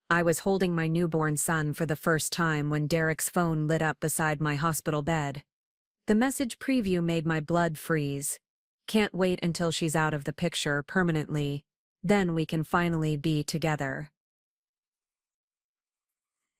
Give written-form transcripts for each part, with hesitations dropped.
I was holding my newborn son for the first time when Derek's phone lit up beside my hospital bed. The message preview made my blood freeze. Can't wait until she's out of the picture permanently. Then we can finally be together.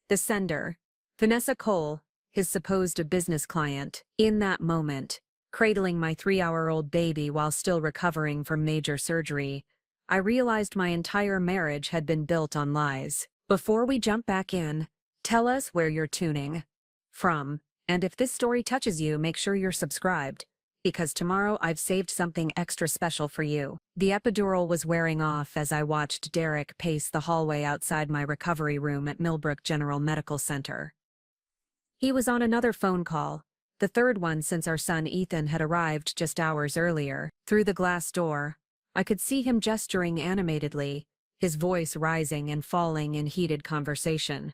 The sender, Vanessa Cole, his supposed business client, in that moment, cradling my 3-hour-old baby while still recovering from major surgery, I realized my entire marriage had been built on lies. Before we jump back in, tell us where you're tuning from, and if this story touches you, make sure you're subscribed, because tomorrow I've saved something extra special for you. The epidural was wearing off as I watched Derek pace the hallway outside my recovery room at Millbrook General Medical Center. He was on another phone call, the third one since our son Ethan had arrived just hours earlier. Through the glass door, I could see him gesturing animatedly, his voice rising and falling in heated conversation.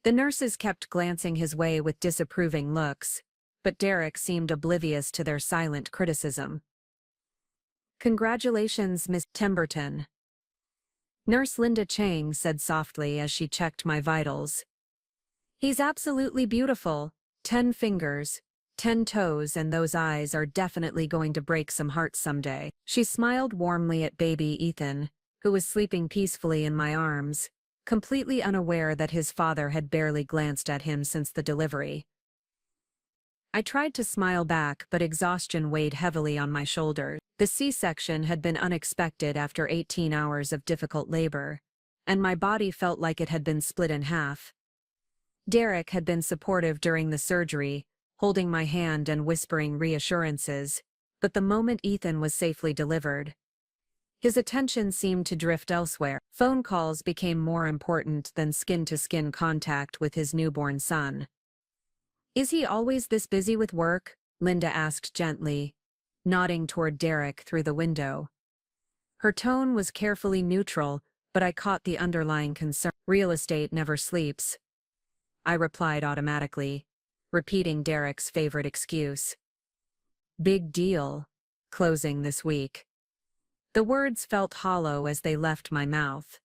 The nurses kept glancing his way with disapproving looks, but Derek seemed oblivious to their silent criticism. "Congratulations, Miss Timberton," Nurse Linda Chang said softly as she checked my vitals. "He's absolutely beautiful. 10 fingers, 10 toes, and those eyes are definitely going to break some hearts someday." She smiled warmly at baby Ethan, who was sleeping peacefully in my arms, completely unaware that his father had barely glanced at him since the delivery. I tried to smile back, but exhaustion weighed heavily on my shoulders. The C-section had been unexpected after 18 hours of difficult labor, and my body felt like it had been split in half. Derek had been supportive during the surgery, holding my hand and whispering reassurances, but the moment Ethan was safely delivered, his attention seemed to drift elsewhere. Phone calls became more important than skin-to-skin contact with his newborn son. "Is he always this busy with work?" Linda asked gently, nodding toward Derek through the window. Her tone was carefully neutral, but I caught the underlying concern. "Real estate never sleeps," I replied automatically, repeating Derek's favorite excuse. "Big deal. Closing this week." The words felt hollow as they left my mouth.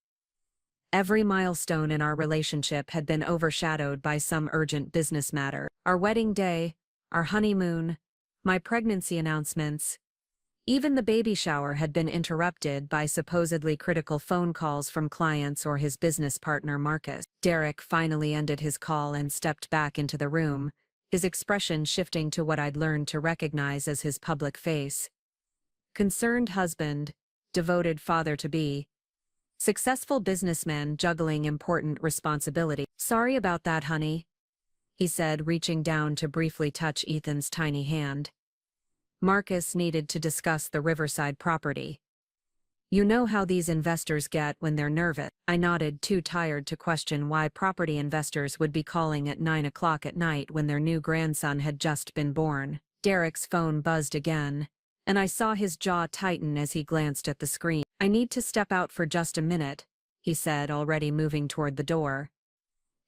Every milestone in our relationship had been overshadowed by some urgent business matter. Our wedding day, our honeymoon, my pregnancy announcements. Even the baby shower had been interrupted by supposedly critical phone calls from clients or his business partner Marcus. Derek finally ended his call and stepped back into the room, his expression shifting to what I'd learned to recognize as his public face. Concerned husband, devoted father-to-be, successful businessman juggling important responsibility. "Sorry about that, honey," he said, reaching down to briefly touch Ethan's tiny hand. Marcus needed to discuss the Riverside property. "You know how these investors get when they're nervous." I nodded, too tired to question why property investors would be calling at 9 o'clock at night when their new grandson had just been born. Derek's phone buzzed again, and I saw his jaw tighten as he glanced at the screen. "I need to step out for just a minute," he said, already moving toward the door.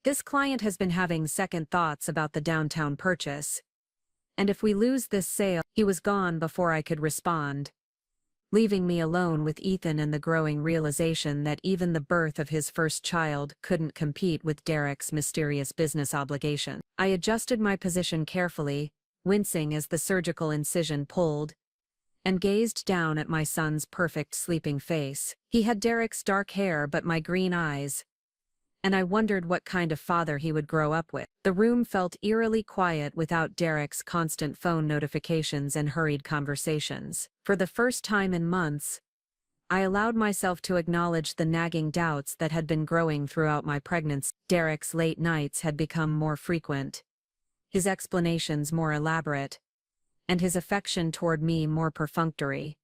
"This client has been having second thoughts about the downtown purchase. And if we lose this sale..." He was gone before I could respond, leaving me alone with Ethan and the growing realization that even the birth of his first child couldn't compete with Derek's mysterious business obligation. I adjusted my position carefully, wincing as the surgical incision pulled, and gazed down at my son's perfect sleeping face. He had Derek's dark hair but my green eyes, and I wondered what kind of father he would grow up with. The room felt eerily quiet without Derek's constant phone notifications and hurried conversations. For the first time in months, I allowed myself to acknowledge the nagging doubts that had been growing throughout my pregnancy. Derek's late nights had become more frequent, his explanations more elaborate, and his affection toward me more perfunctory.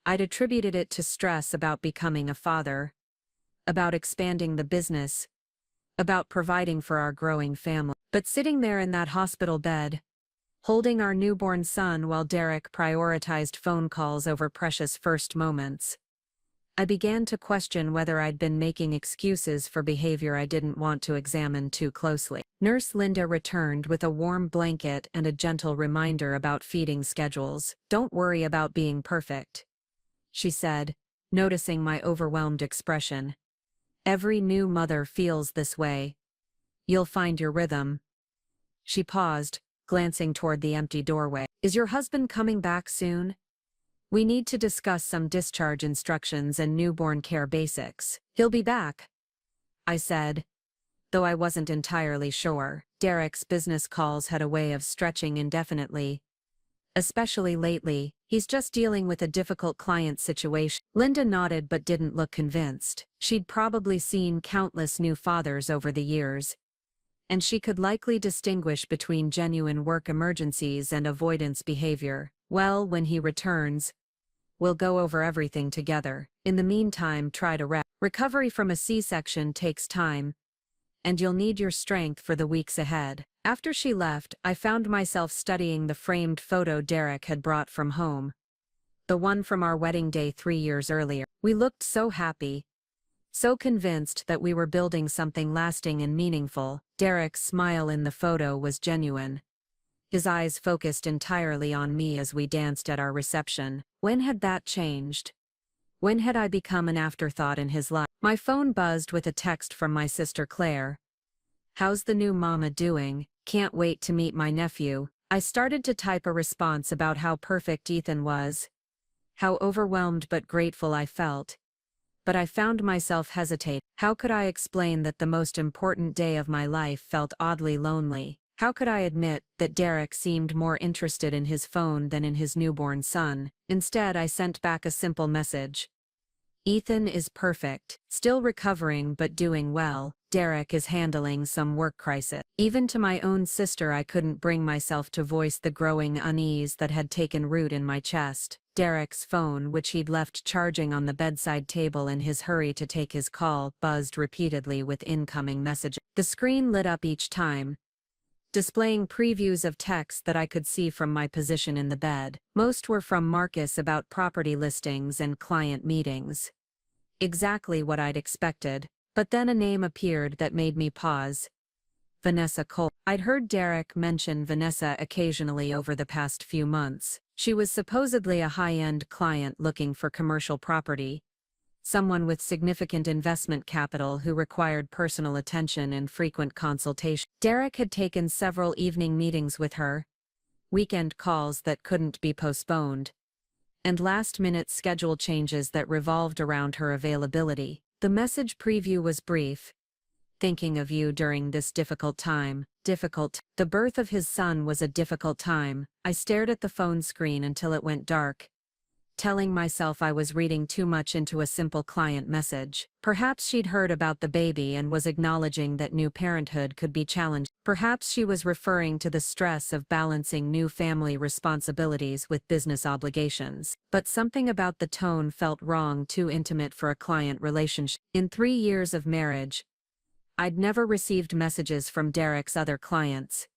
I'd attributed it to stress about becoming a father, about expanding the business, about providing for our growing family. But sitting there in that hospital bed, holding our newborn son while Derek prioritized phone calls over precious first moments, I began to question whether I'd been making excuses for behavior I didn't want to examine too closely. Nurse Linda returned with a warm blanket and a gentle reminder about feeding schedules. "Don't worry about being perfect," she said, noticing my overwhelmed expression. Every new mother feels this way. You'll find your rhythm. She paused, glancing toward the empty doorway. Is your husband coming back soon? We need to discuss some discharge instructions and newborn care basics. He'll be back, I said, though I wasn't entirely sure. Derek's business calls had a way of stretching indefinitely. Especially lately, he's just dealing with a difficult client situation. Linda nodded but didn't look convinced. She'd probably seen countless new fathers over the years, and she could likely distinguish between genuine work emergencies and avoidance behavior. Well, when he returns, we'll go over everything together. In the meantime, try to rest. Recovery from a C-section takes time, and you'll need your strength for the weeks ahead. After she left, I found myself studying the framed photo Derek had brought from home. The one from our wedding day 3 years earlier. We looked so happy, so convinced that we were building something lasting and meaningful. Derek's smile in the photo was genuine. His eyes focused entirely on me as we danced at our reception. When had that changed? When had I become an afterthought in his life? My phone buzzed with a text from my sister Claire. How's the new mama doing? Can't wait to meet my nephew. I started to type a response about how perfect Ethan was, how overwhelmed but grateful I felt. But I found myself hesitating. How could I explain that the most important day of my life felt oddly lonely? How could I admit that Derek seemed more interested in his phone than in his newborn son? Instead, I sent back a simple message. Ethan is perfect, still recovering but doing well. Derek is handling some work crisis. Even to my own sister, I couldn't bring myself to voice the growing unease that had taken root in my chest. Derek's phone, which he'd left charging on the bedside table in his hurry to take his call, buzzed repeatedly with incoming messages. The screen lit up each time, displaying previews of texts that I could see from my position in the bed. Most were from Marcus about property listings and client meetings. Exactly what I'd expected, but then a name appeared that made me pause. Vanessa Cole. I'd heard Derek mention Vanessa occasionally over the past few months. She was supposedly a high-end client looking for commercial property, someone with significant investment capital who required personal attention and frequent consultation. Derek had taken several evening meetings with her, weekend calls that couldn't be postponed, and last-minute schedule changes that revolved around her availability. The message preview was brief. Thinking of you during this difficult time. The birth of his son was a difficult time. I stared at the phone screen until it went dark, telling myself I was reading too much into a simple client message. Perhaps she'd heard about the baby and was acknowledging that new parenthood could be challenged. Perhaps she was referring to the stress of balancing new family responsibilities with business obligations. But something about the tone felt wrong, too intimate for a client relationship. In 3 years of marriage, I'd never received messages from Derek's other clients,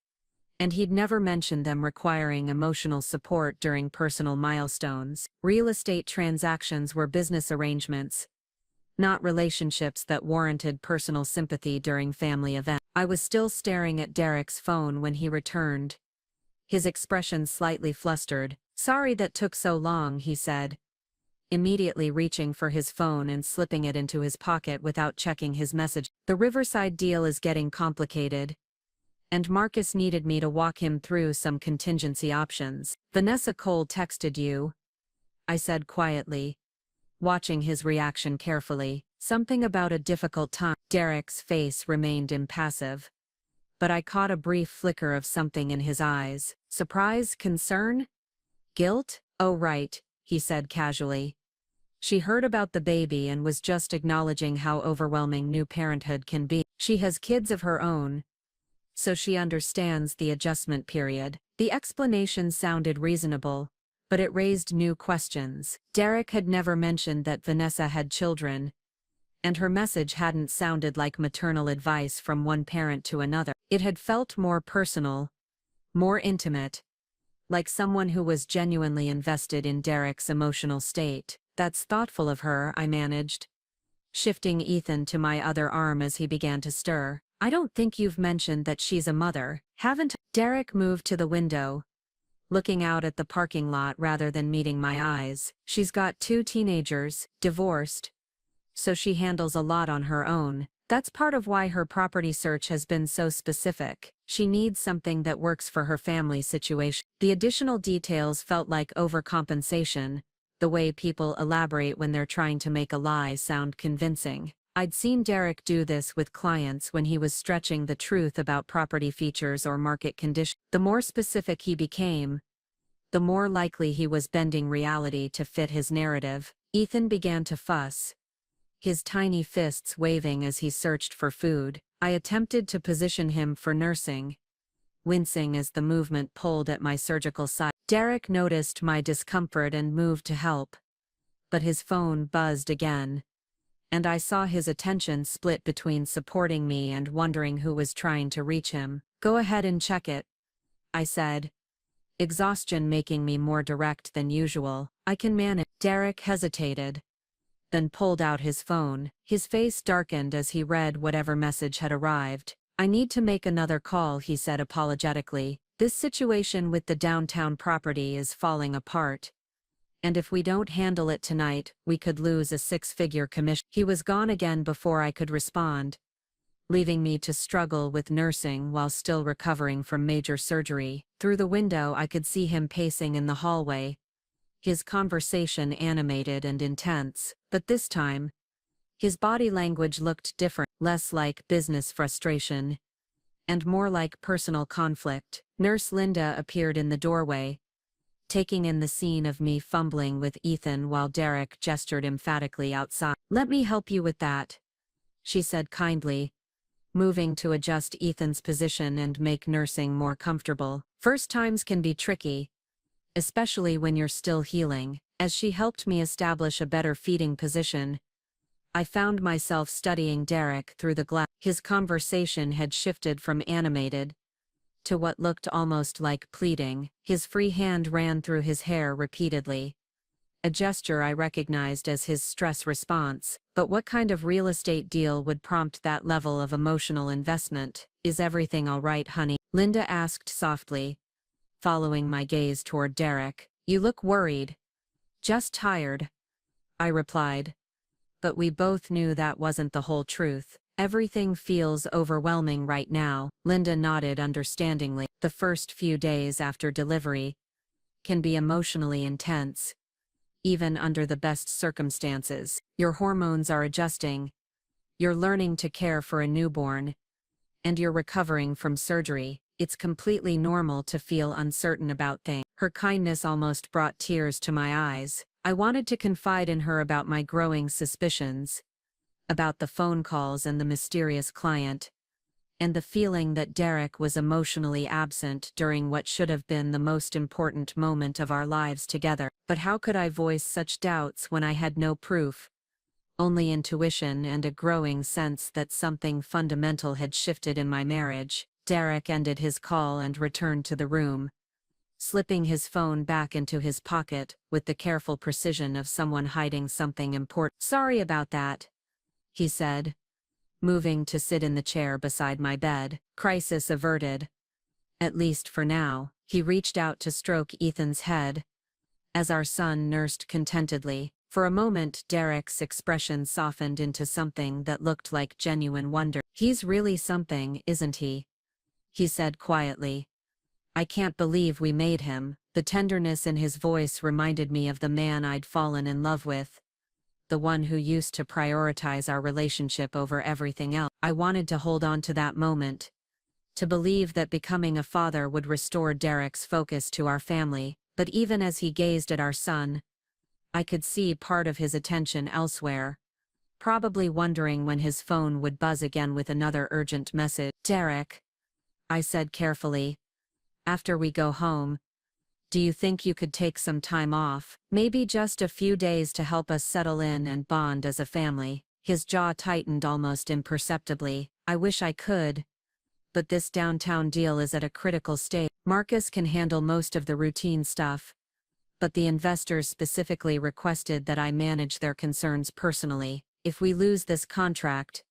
and he'd never mentioned them requiring emotional support during personal milestones. Real estate transactions were business arrangements, not relationships that warranted personal sympathy during family events. I was still staring at Derek's phone when he returned, his expression slightly flustered. Sorry that took so long, he said, immediately reaching for his phone and slipping it into his pocket without checking his message. The Riverside deal is getting complicated, and Marcus needed me to walk him through some contingency options. Vanessa Cole texted you, I said quietly, watching his reaction carefully. Something about a difficult time. Derek's face remained impassive, but I caught a brief flicker of something in his eyes. Surprise, concern? Guilt? Oh right, he said casually. She heard about the baby and was just acknowledging how overwhelming new parenthood can be. She has kids of her own, so she understands the adjustment period. The explanation sounded reasonable, but it raised new questions. Derek had never mentioned that Vanessa had children, and her message hadn't sounded like maternal advice from one parent to another. It had felt more personal, more intimate, like someone who was genuinely invested in Derek's emotional state. That's thoughtful of her, I managed, shifting Ethan to my other arm as he began to stir. I don't think you've mentioned that she's a mother, haven't? Derek moved to the window, looking out at the parking lot rather than meeting my eyes. She's got 2 teenagers, divorced, so she handles a lot on her own. That's part of why her property search has been so specific. She needs something that works for her family situation. The additional details felt like overcompensation, the way people elaborate when they're trying to make a lie sound convincing. I'd seen Derek do this with clients when he was stretching the truth about property features or market conditions. The more specific he became, the more likely he was bending reality to fit his narrative. Ethan began to fuss, his tiny fists waving as he searched for food. I attempted to position him for nursing, wincing as the movement pulled at my surgical side. Derek noticed my discomfort and moved to help, but his phone buzzed again, and I saw his attention split between supporting me and wondering who was trying to reach him. "Go ahead and check it," I said, exhaustion making me more direct than usual. "I can manage." Derek hesitated, then pulled out his phone. His face darkened as he read whatever message had arrived. "I need to make another call," he said apologetically. "This situation with the downtown property is falling apart, and if we don't handle it tonight, we could lose a six-figure commission." He was gone again before I could respond, leaving me to struggle with nursing while still recovering from major surgery. Through the window I could see him pacing in the hallway, his conversation animated and intense, but this time, his body language looked different, less like business frustration, and more like personal conflict. Nurse Linda appeared in the doorway, taking in the scene of me fumbling with Ethan while Derek gestured emphatically outside. "Let me help you with that," she said kindly, moving to adjust Ethan's position and make nursing more comfortable. "First times can be tricky, especially when you're still healing." As she helped me establish a better feeding position, I found myself studying Derek through the glass. His conversation had shifted from animated to what looked almost like pleading. His free hand ran through his hair repeatedly, a gesture I recognized as his stress response. But what kind of real estate deal would prompt that level of emotional investment? "Is everything all right, honey?" Linda asked softly, following my gaze toward Derek. "You look worried." "Just tired," I replied. But we both knew that wasn't the whole truth. "Everything feels overwhelming right now." Linda nodded understandingly. "The first few days after delivery can be emotionally intense, even under the best circumstances. Your hormones are adjusting, you're learning to care for a newborn, and you're recovering from surgery. It's completely normal to feel uncertain about things." Her kindness almost brought tears to my eyes. I wanted to confide in her about my growing suspicions, about the phone calls and the mysterious client, and the feeling that Derek was emotionally absent during what should have been the most important moment of our lives together. But how could I voice such doubts when I had no proof? Only intuition and a growing sense that something fundamental had shifted in my marriage. Derek ended his call and returned to the room, slipping his phone back into his pocket with the careful precision of someone hiding something important. "Sorry about that," he said, moving to sit in the chair beside my bed. "Crisis averted. At least for now." He reached out to stroke Ethan's head, as our son nursed contentedly. For a moment Derek's expression softened into something that looked like genuine wonder. "He's really something, isn't he?" he said quietly. "I can't believe we made him." The tenderness in his voice reminded me of the man I'd fallen in love with, the one who used to prioritize our relationship over everything else. I wanted to hold on to that moment, to believe that becoming a father would restore Derek's focus to our family. But even as he gazed at our son, I could see part of his attention elsewhere, probably wondering when his phone would buzz again with another urgent message. "Derek," I said carefully, "after we go home, do you think you could take some time off? Maybe just a few days to help us settle in and bond as a family?" His jaw tightened almost imperceptibly. "I wish I could, but this downtown deal is at a critical stage. Marcus can handle most of the routine stuff, but the investors specifically requested that I manage their concerns personally. If we lose this contract,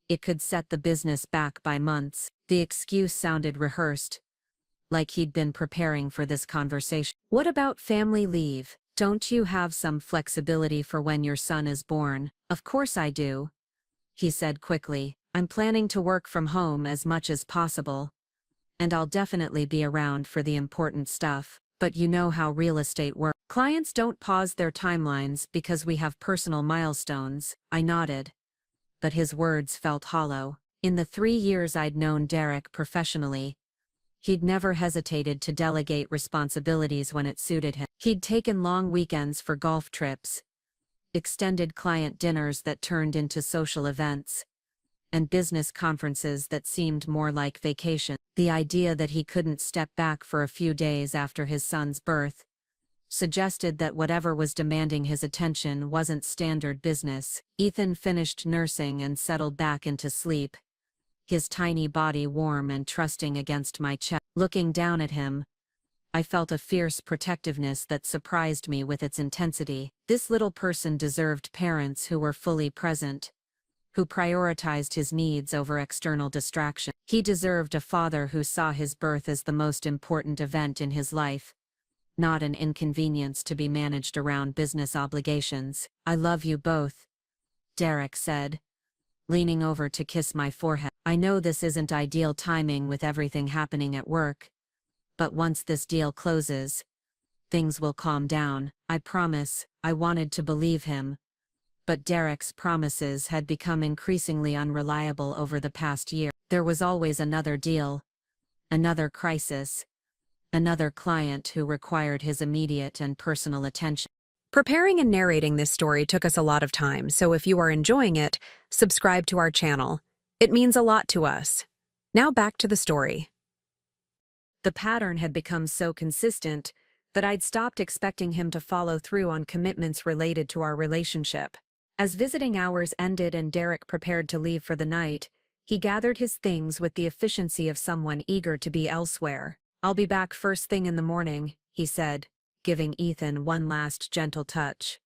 it could set the business back by months." The excuse sounded rehearsed, like he'd been preparing for this conversation. "What about family leave? Don't you have some flexibility for when your son is born?" Of course I do, he said quickly. I'm planning to work from home as much as possible. And I'll definitely be around for the important stuff. But you know how real estate works. Clients don't pause their timelines because we have personal milestones. I nodded. But his words felt hollow. In the 3 years I'd known Derek professionally, he'd never hesitated to delegate responsibilities when it suited him. He'd taken long weekends for golf trips, extended client dinners that turned into social events, and business conferences that seemed more like vacation. The idea that he couldn't step back for a few days after his son's birth suggested that whatever was demanding his attention wasn't standard business. Ethan finished nursing and settled back into sleep, his tiny body warm and trusting against my chest. Looking down at him, I felt a fierce protectiveness that surprised me with its intensity. This little person deserved parents who were fully present, who prioritized his needs over external distraction. He deserved a father who saw his birth as the most important event in his life, not an inconvenience to be managed around business obligations. I love you both, Derek said, leaning over to kiss my forehead. I know this isn't ideal timing with everything happening at work, but once this deal closes, things will calm down. I promise. I wanted to believe him, but Derek's promises had become increasingly unreliable over the past year. There was always another deal, another crisis, another client who required his immediate and personal attention. Preparing and narrating this story took us a lot of time, so if you are enjoying it, subscribe to our channel. It means a lot to us. Now back to the story. The pattern had become so consistent that I'd stopped expecting him to follow through on commitments related to our relationship. As visiting hours ended and Derek prepared to leave for the night, he gathered his things with the efficiency of someone eager to be elsewhere. I'll be back first thing in the morning, he said, giving Ethan one last gentle touch.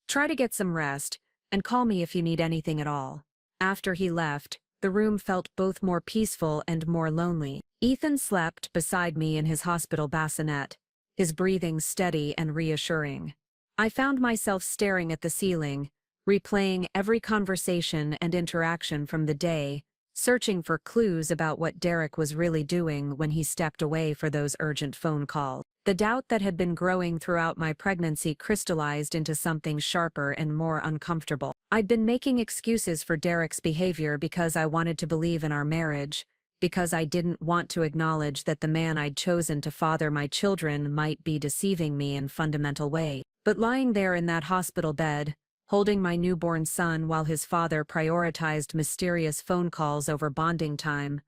Try to get some rest, and call me if you need anything at all. After he left, the room felt both more peaceful and more lonely. Ethan slept beside me in his hospital bassinet, his breathing steady and reassuring. I found myself staring at the ceiling, replaying every conversation and interaction from the day, searching for clues about what Derek was really doing when he stepped away for those urgent phone calls. The doubt that had been growing throughout my pregnancy crystallized into something sharper and more uncomfortable. I'd been making excuses for Derek's behavior because I wanted to believe in our marriage, because I didn't want to acknowledge that the man I'd chosen to father my children might be deceiving me in fundamental ways. But lying there in that hospital bed, holding my newborn son while his father prioritized mysterious phone calls over bonding time,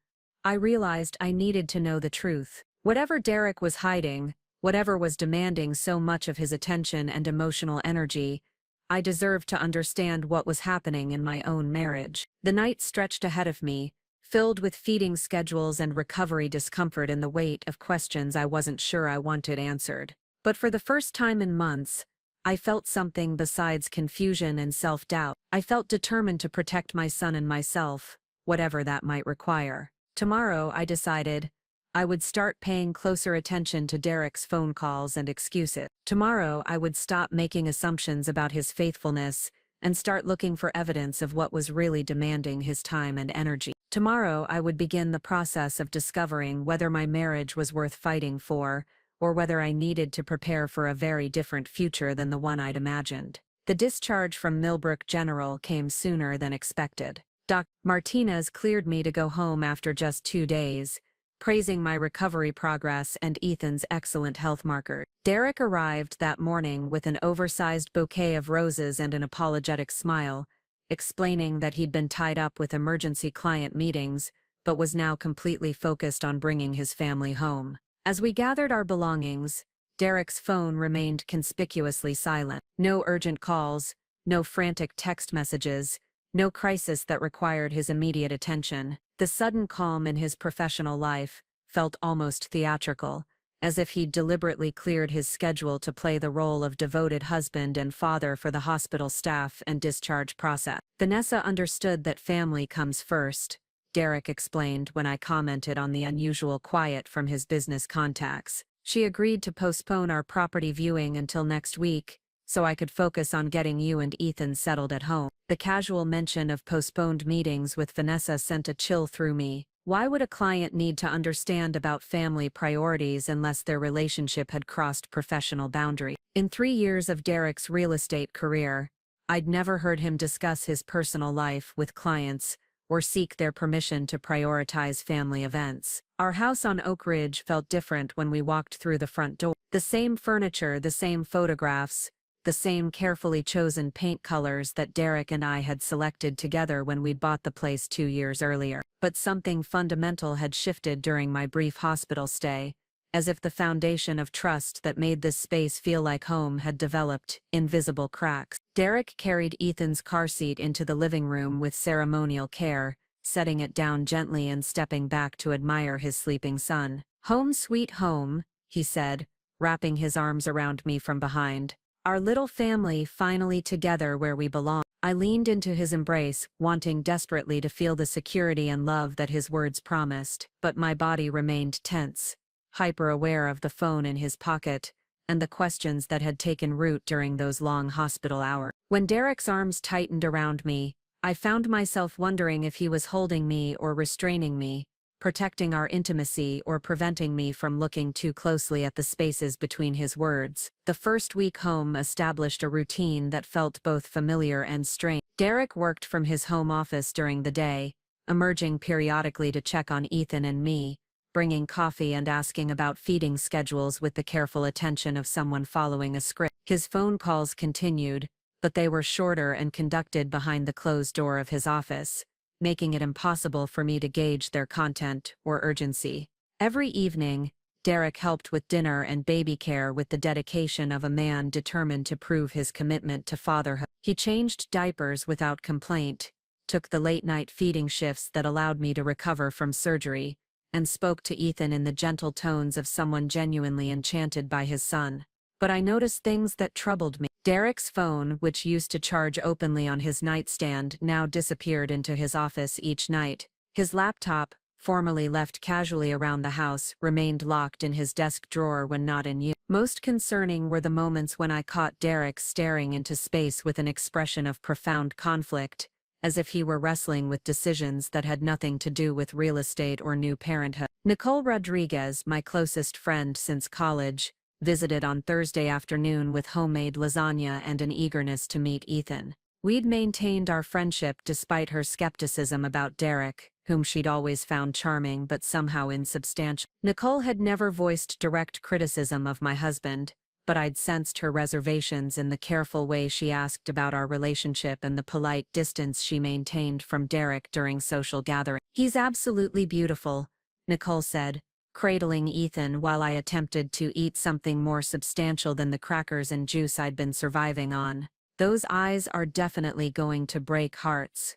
I realized I needed to know the truth. Whatever Derek was hiding, whatever was demanding so much of his attention and emotional energy, I deserved to understand what was happening in my own marriage. The night stretched ahead of me, filled with feeding schedules and recovery discomfort and the weight of questions I wasn't sure I wanted answered. But for the first time in months, I felt something besides confusion and self-doubt. I felt determined to protect my son and myself, whatever that might require. Tomorrow, I decided, I would start paying closer attention to Derek's phone calls and excuses. Tomorrow, I would stop making assumptions about his faithfulness and start looking for evidence of what was really demanding his time and energy. Tomorrow, I would begin the process of discovering whether my marriage was worth fighting for, or whether I needed to prepare for a very different future than the one I'd imagined. The discharge from Millbrook General came sooner than expected. Dr. Martinez cleared me to go home after just 2 days, praising my recovery progress and Ethan's excellent health markers. Derek arrived that morning with an oversized bouquet of roses and an apologetic smile, explaining that he'd been tied up with emergency client meetings, but was now completely focused on bringing his family home. As we gathered our belongings, Derek's phone remained conspicuously silent. No urgent calls, no frantic text messages, no crisis that required his immediate attention. The sudden calm in his professional life felt almost theatrical, as if he'd deliberately cleared his schedule to play the role of devoted husband and father for the hospital staff and discharge process. Vanessa understood that family comes first, Derek explained when I commented on the unusual quiet from his business contacts. She agreed to postpone our property viewing until next week, so I could focus on getting you and Ethan settled at home. The casual mention of postponed meetings with Vanessa sent a chill through me. Why would a client need to understand about family priorities unless their relationship had crossed professional boundaries? In 3 years of Derek's real estate career, I'd never heard him discuss his personal life with clients or seek their permission to prioritize family events. Our house on Oak Ridge felt different when we walked through the front door. The same furniture, the same photographs, the same carefully chosen paint colors that Derek and I had selected together when we'd bought the place 2 years earlier. But something fundamental had shifted during my brief hospital stay, as if the foundation of trust that made this space feel like home had developed invisible cracks. Derek carried Ethan's car seat into the living room with ceremonial care, setting it down gently and stepping back to admire his sleeping son. "Home sweet home," he said, wrapping his arms around me from behind. "Our little family finally together where we belong." I leaned into his embrace, wanting desperately to feel the security and love that his words promised, but my body remained tense, hyper-aware of the phone in his pocket, and the questions that had taken root during those long hospital hours. When Derek's arms tightened around me, I found myself wondering if he was holding me or restraining me, protecting our intimacy or preventing me from looking too closely at the spaces between his words. The first week home established a routine that felt both familiar and strange. Derek worked from his home office during the day, emerging periodically to check on Ethan and me, bringing coffee and asking about feeding schedules with the careful attention of someone following a script. His phone calls continued, but they were shorter and conducted behind the closed door of his office, making it impossible for me to gauge their content or urgency. Every evening, Derek helped with dinner and baby care with the dedication of a man determined to prove his commitment to fatherhood. He changed diapers without complaint, took the late-night feeding shifts that allowed me to recover from surgery, and spoke to Ethan in the gentle tones of someone genuinely enchanted by his son. But I noticed things that troubled me. Derek's phone, which used to charge openly on his nightstand, now disappeared into his office each night. His laptop, formerly left casually around the house, remained locked in his desk drawer when not in use. Most concerning were the moments when I caught Derek staring into space with an expression of profound conflict, as if he were wrestling with decisions that had nothing to do with real estate or new parenthood. Nicole Rodriguez, my closest friend since college, visited on Thursday afternoon with homemade lasagna and an eagerness to meet Ethan. We'd maintained our friendship despite her skepticism about Derek, whom she'd always found charming but somehow insubstantial. Nicole had never voiced direct criticism of my husband, but I'd sensed her reservations in the careful way she asked about our relationship and the polite distance she maintained from Derek during social gatherings. "He's absolutely beautiful," Nicole said, cradling Ethan while I attempted to eat something more substantial than the crackers and juice I'd been surviving on. "Those eyes are definitely going to break hearts.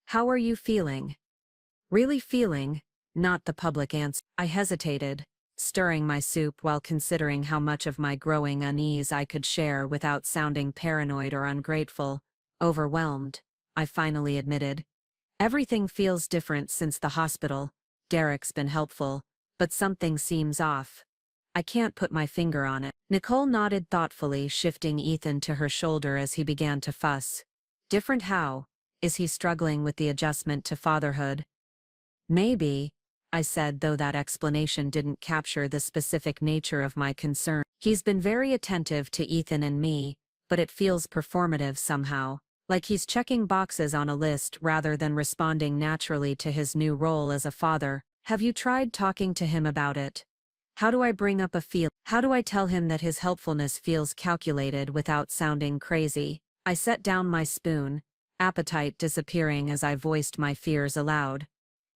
How are you feeling?" "Really feeling?" Not the public answer. I hesitated, stirring my soup while considering how much of my growing unease I could share without sounding paranoid or ungrateful. "Overwhelmed," I finally admitted. "Everything feels different since the hospital. Derek's been helpful, but something seems off. I can't put my finger on it." Nicole nodded thoughtfully, shifting Ethan to her shoulder as he began to fuss. "Different how? Is he struggling with the adjustment to fatherhood?" "Maybe," I said, though that explanation didn't capture the specific nature of my concern. "He's been very attentive to Ethan and me, but it feels performative somehow, like he's checking boxes on a list rather than responding naturally to his new role as a father. Have you tried talking to him about it? How do I bring up a feel? How do I tell him that his helpfulness feels calculated without sounding crazy?" I set down my spoon, appetite disappearing as I voiced my fears aloud.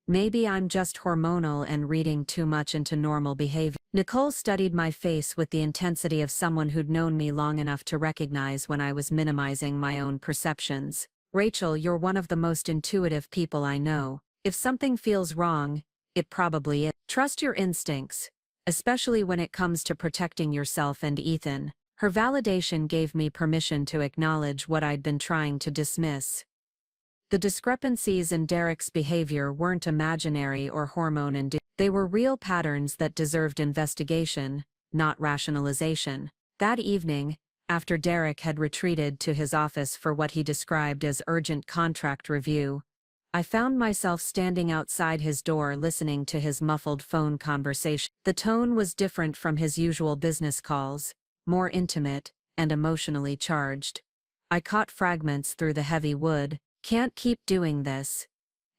"Maybe I'm just hormonal and reading too much into normal behavior." Nicole studied my face with the intensity of someone who'd known me long enough to recognize when I was minimizing my own perceptions. "Rachel, you're one of the most intuitive people I know. If something feels wrong, it probably is. Trust your instincts, especially when it comes to protecting yourself and Ethan." Her validation gave me permission to acknowledge what I'd been trying to dismiss. The discrepancies in Derek's behavior weren't imaginary or hormone-induced. They were real patterns that deserved investigation, not rationalization. That evening, After Derek had retreated to his office for what he described as urgent contract review, I found myself standing outside his door listening to his muffled phone conversation. The tone was different from his usual business calls, more intimate and emotionally charged. I caught fragments through the heavy wood. "Can't keep doing this."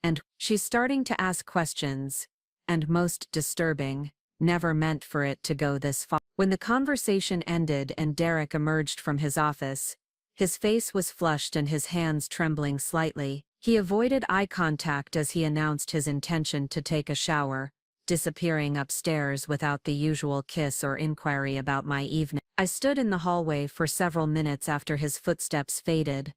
And "she's starting to ask questions." And most disturbing, "never meant for it to go this far." When the conversation ended and Derek emerged from his office, his face was flushed and his hands trembling slightly. He avoided eye contact as he announced his intention to take a shower, disappearing upstairs without the usual kiss or inquiry about my evening. I stood in the hallway for several minutes after his footsteps faded,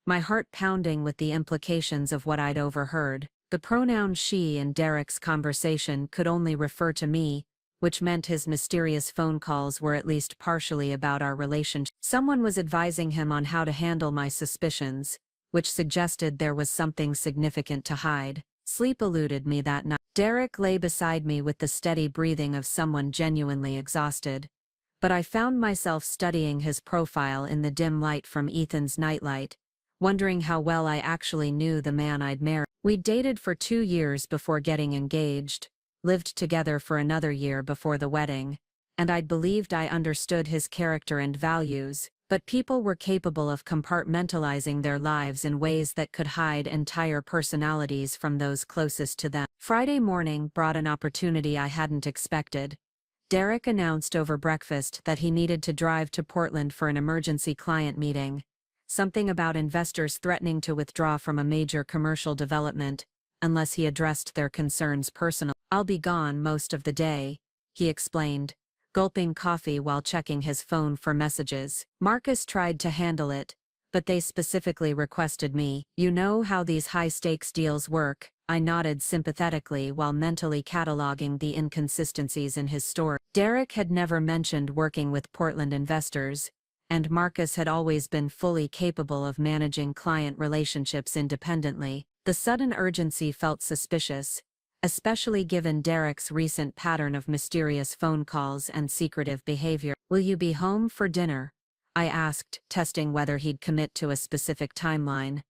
my heart pounding with the implications of what I'd overheard. The pronoun she in Derek's conversation could only refer to me, which meant his mysterious phone calls were at least partially about our relationship. Someone was advising him on how to handle my suspicions, which suggested there was something significant to hide. Sleep eluded me that night. Derek lay beside me with the steady breathing of someone genuinely exhausted, but I found myself studying his profile in the dim light from Ethan's nightlight, wondering how well I actually knew the man I'd married. We'd dated for 2 years before getting engaged, lived together for another year before the wedding, and I'd believed I understood his character and values, but people were capable of compartmentalizing their lives in ways that could hide entire personalities from those closest to them. Friday morning brought an opportunity I hadn't expected. Derek announced over breakfast that he needed to drive to Portland for an emergency client meeting. Something about investors threatening to withdraw from a major commercial development, unless he addressed their concerns personally. "I'll be gone most of the day," he explained, gulping coffee while checking his phone for messages. Marcus tried to handle it, but they specifically requested me. "You know how these high-stakes deals work," I nodded sympathetically while mentally cataloging the inconsistencies in his story. Derek had never mentioned working with Portland investors, and Marcus had always been fully capable of managing client relationships independently. The sudden urgency felt suspicious, especially given Derek's recent pattern of mysterious phone calls and secretive behavior. "Will you be home for dinner?" I asked, testing whether he'd commit to a specific timeline.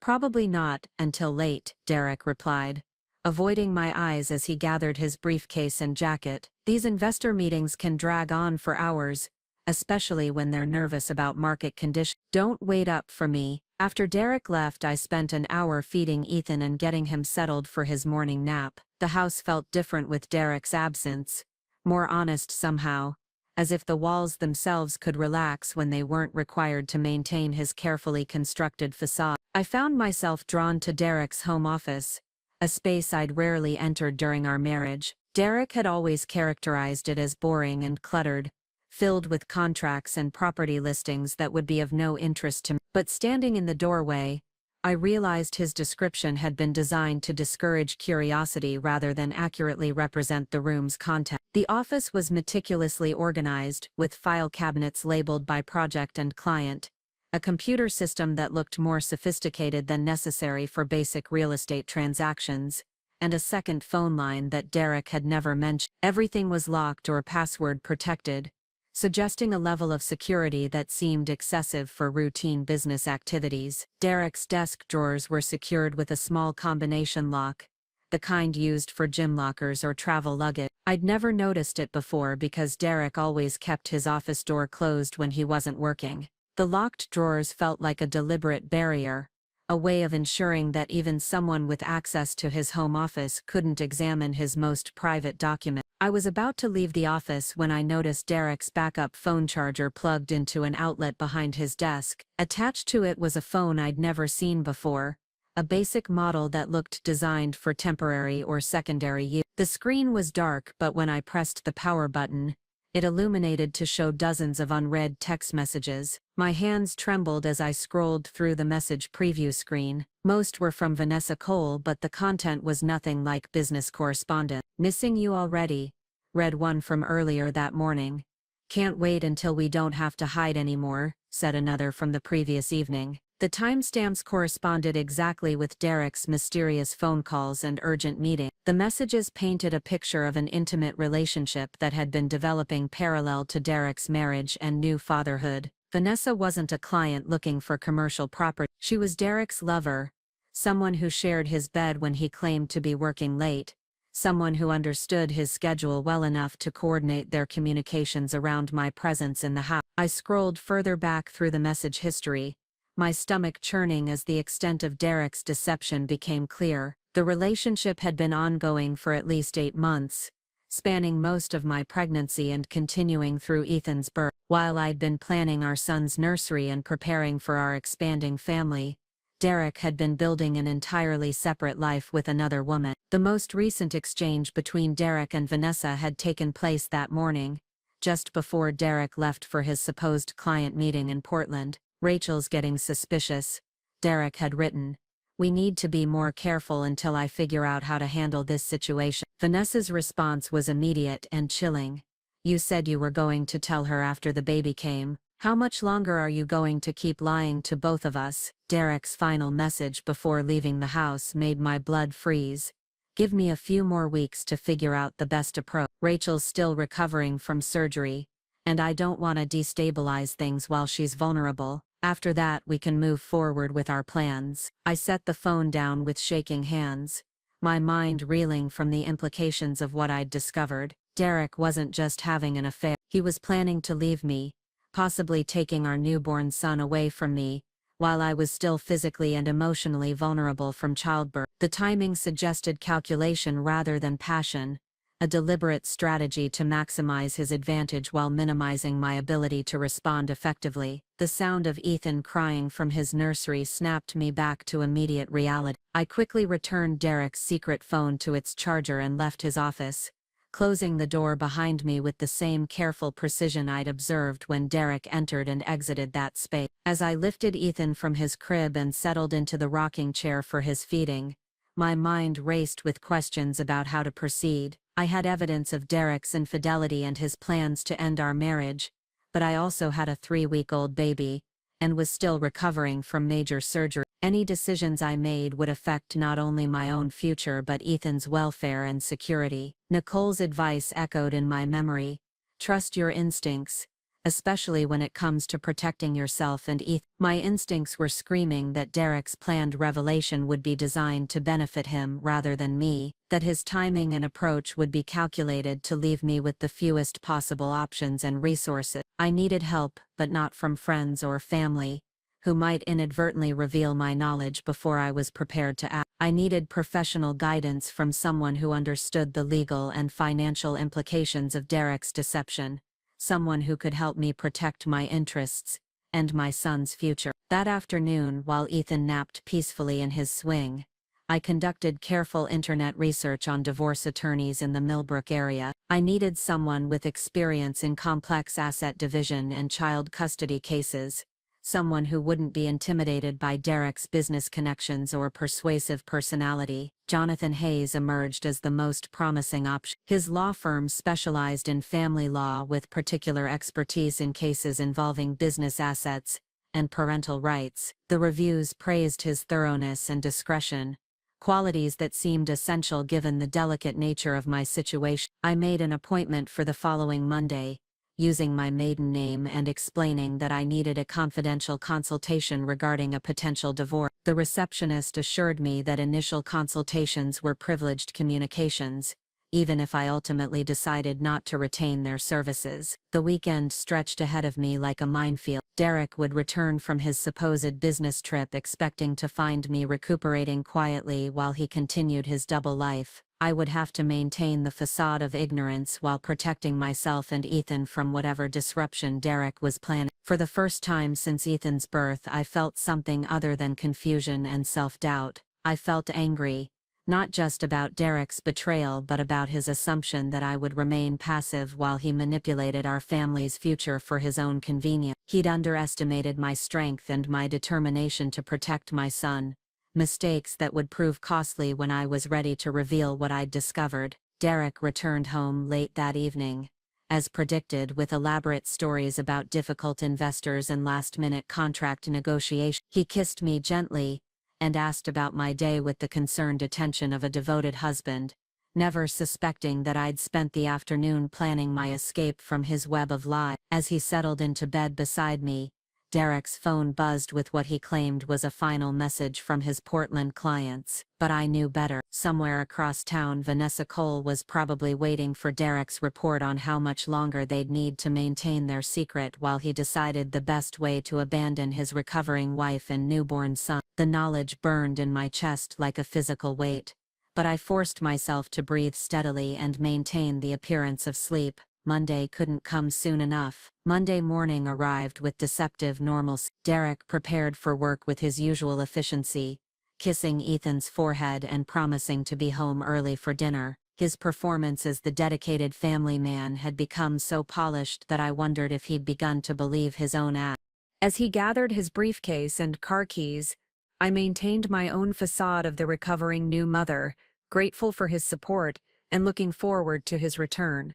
"Probably not until late," Derek replied, avoiding my eyes as he gathered his briefcase and jacket. "These investor meetings can drag on for hours, especially when they're nervous about market conditions." "Don't wait up for me." After Derek left, I spent an hour feeding Ethan and getting him settled for his morning nap. The house felt different with Derek's absence, more honest somehow, as if the walls themselves could relax when they weren't required to maintain his carefully constructed facade. I found myself drawn to Derek's home office, a space I'd rarely entered during our marriage. Derek had always characterized it as boring and cluttered, filled with contracts and property listings that would be of no interest to me. But standing in the doorway, I realized his description had been designed to discourage curiosity rather than accurately represent the room's content. The office was meticulously organized, with file cabinets labeled by project and client, a computer system that looked more sophisticated than necessary for basic real estate transactions, and a second phone line that Derek had never mentioned. Everything was locked or password protected, suggesting a level of security that seemed excessive for routine business activities. Derek's desk drawers were secured with a small combination lock, the kind used for gym lockers or travel luggage. I'd never noticed it before because Derek always kept his office door closed when he wasn't working. The locked drawers felt like a deliberate barrier, a way of ensuring that even someone with access to his home office couldn't examine his most private document. I was about to leave the office when I noticed Derek's backup phone charger plugged into an outlet behind his desk. Attached to it was a phone I'd never seen before, a basic model that looked designed for temporary or secondary use. The screen was dark, but when I pressed the power button, it illuminated to show dozens of unread text messages. My hands trembled as I scrolled through the message preview screen. Most were from Vanessa Cole, but the content was nothing like business correspondence. "Missing you already," read one from earlier that morning. "Can't wait until we don't have to hide anymore," said another from the previous evening. The timestamps corresponded exactly with Derek's mysterious phone calls and urgent meeting. The messages painted a picture of an intimate relationship that had been developing parallel to Derek's marriage and new fatherhood. Vanessa wasn't a client looking for commercial property. She was Derek's lover, someone who shared his bed when he claimed to be working late, someone who understood his schedule well enough to coordinate their communications around my presence in the house. I scrolled further back through the message history, my stomach churning as the extent of Derek's deception became clear. The relationship had been ongoing for at least 8 months, spanning most of my pregnancy and continuing through Ethan's birth. While I'd been planning our son's nursery and preparing for our expanding family, Derek had been building an entirely separate life with another woman. The most recent exchange between Derek and Vanessa had taken place that morning, just before Derek left for his supposed client meeting in Portland. "Rachel's getting suspicious," Derek had written. "We need to be more careful until I figure out how to handle this situation." Vanessa's response was immediate and chilling. "You said you were going to tell her after the baby came. How much longer are you going to keep lying to both of us?" Derek's final message before leaving the house made my blood freeze. "Give me a few more weeks to figure out the best approach. Rachel's still recovering from surgery, and I don't want to destabilize things while she's vulnerable. After that we can move forward with our plans." I set the phone down with shaking hands, my mind reeling from the implications of what I'd discovered. Derek wasn't just having an affair. He was planning to leave me, possibly taking our newborn son away from me, while I was still physically and emotionally vulnerable from childbirth. The timing suggested calculation rather than passion, a deliberate strategy to maximize his advantage while minimizing my ability to respond effectively. The sound of Ethan crying from his nursery snapped me back to immediate reality. I quickly returned Derek's secret phone to its charger and left his office, closing the door behind me with the same careful precision I'd observed when Derek entered and exited that space. As I lifted Ethan from his crib and settled into the rocking chair for his feeding, my mind raced with questions about how to proceed. I had evidence of Derek's infidelity and his plans to end our marriage, but I also had a 3-week-old baby, and was still recovering from major surgery. Any decisions I made would affect not only my own future but Ethan's welfare and security. Nicole's advice echoed in my memory: "Trust your instincts, especially when it comes to protecting yourself and Ethan." My instincts were screaming that Derek's planned revelation would be designed to benefit him rather than me, that his timing and approach would be calculated to leave me with the fewest possible options and resources. I needed help, but not from friends or family, who might inadvertently reveal my knowledge before I was prepared to act. I needed professional guidance from someone who understood the legal and financial implications of Derek's deception, someone who could help me protect my interests and my son's future. That afternoon, while Ethan napped peacefully in his swing, I conducted careful internet research on divorce attorneys in the Millbrook area. I needed someone with experience in complex asset division and child custody cases, someone who wouldn't be intimidated by Derek's business connections or persuasive personality. Jonathan Hayes emerged as the most promising option. His law firm specialized in family law with particular expertise in cases involving business assets and parental rights. The reviews praised his thoroughness and discretion, qualities that seemed essential given the delicate nature of my situation. I made an appointment for the following Monday, using my maiden name and explaining that I needed a confidential consultation regarding a potential divorce. The receptionist assured me that initial consultations were privileged communications, even if I ultimately decided not to retain their services. The weekend stretched ahead of me like a minefield. Derek would return from his supposed business trip expecting to find me recuperating quietly while he continued his double life. I would have to maintain the facade of ignorance while protecting myself and Ethan from whatever disruption Derek was planning. For the first time since Ethan's birth, I felt something other than confusion and self-doubt. I felt angry, not just about Derek's betrayal but about his assumption that I would remain passive while he manipulated our family's future for his own convenience. He'd underestimated my strength and my determination to protect my son, mistakes that would prove costly when I was ready to reveal what I'd discovered. Derek returned home late that evening, as predicted, with elaborate stories about difficult investors and last-minute contract negotiations. He kissed me gently and asked about my day with the concerned attention of a devoted husband, never suspecting that I'd spent the afternoon planning my escape from his web of lies. As he settled into bed beside me, Derek's phone buzzed with what he claimed was a final message from his Portland clients, but I knew better. Somewhere across town, Vanessa Cole was probably waiting for Derek's report on how much longer they'd need to maintain their secret while he decided the best way to abandon his recovering wife and newborn son. The knowledge burned in my chest like a physical weight, but I forced myself to breathe steadily and maintain the appearance of sleep. Monday couldn't come soon enough. Monday morning arrived with deceptive normalcy. Derek prepared for work with his usual efficiency, kissing Ethan's forehead and promising to be home early for dinner. His performance as the dedicated family man had become so polished that I wondered if he'd begun to believe his own act. As he gathered his briefcase and car keys, I maintained my own facade of the recovering new mother, grateful for his support and looking forward to his return.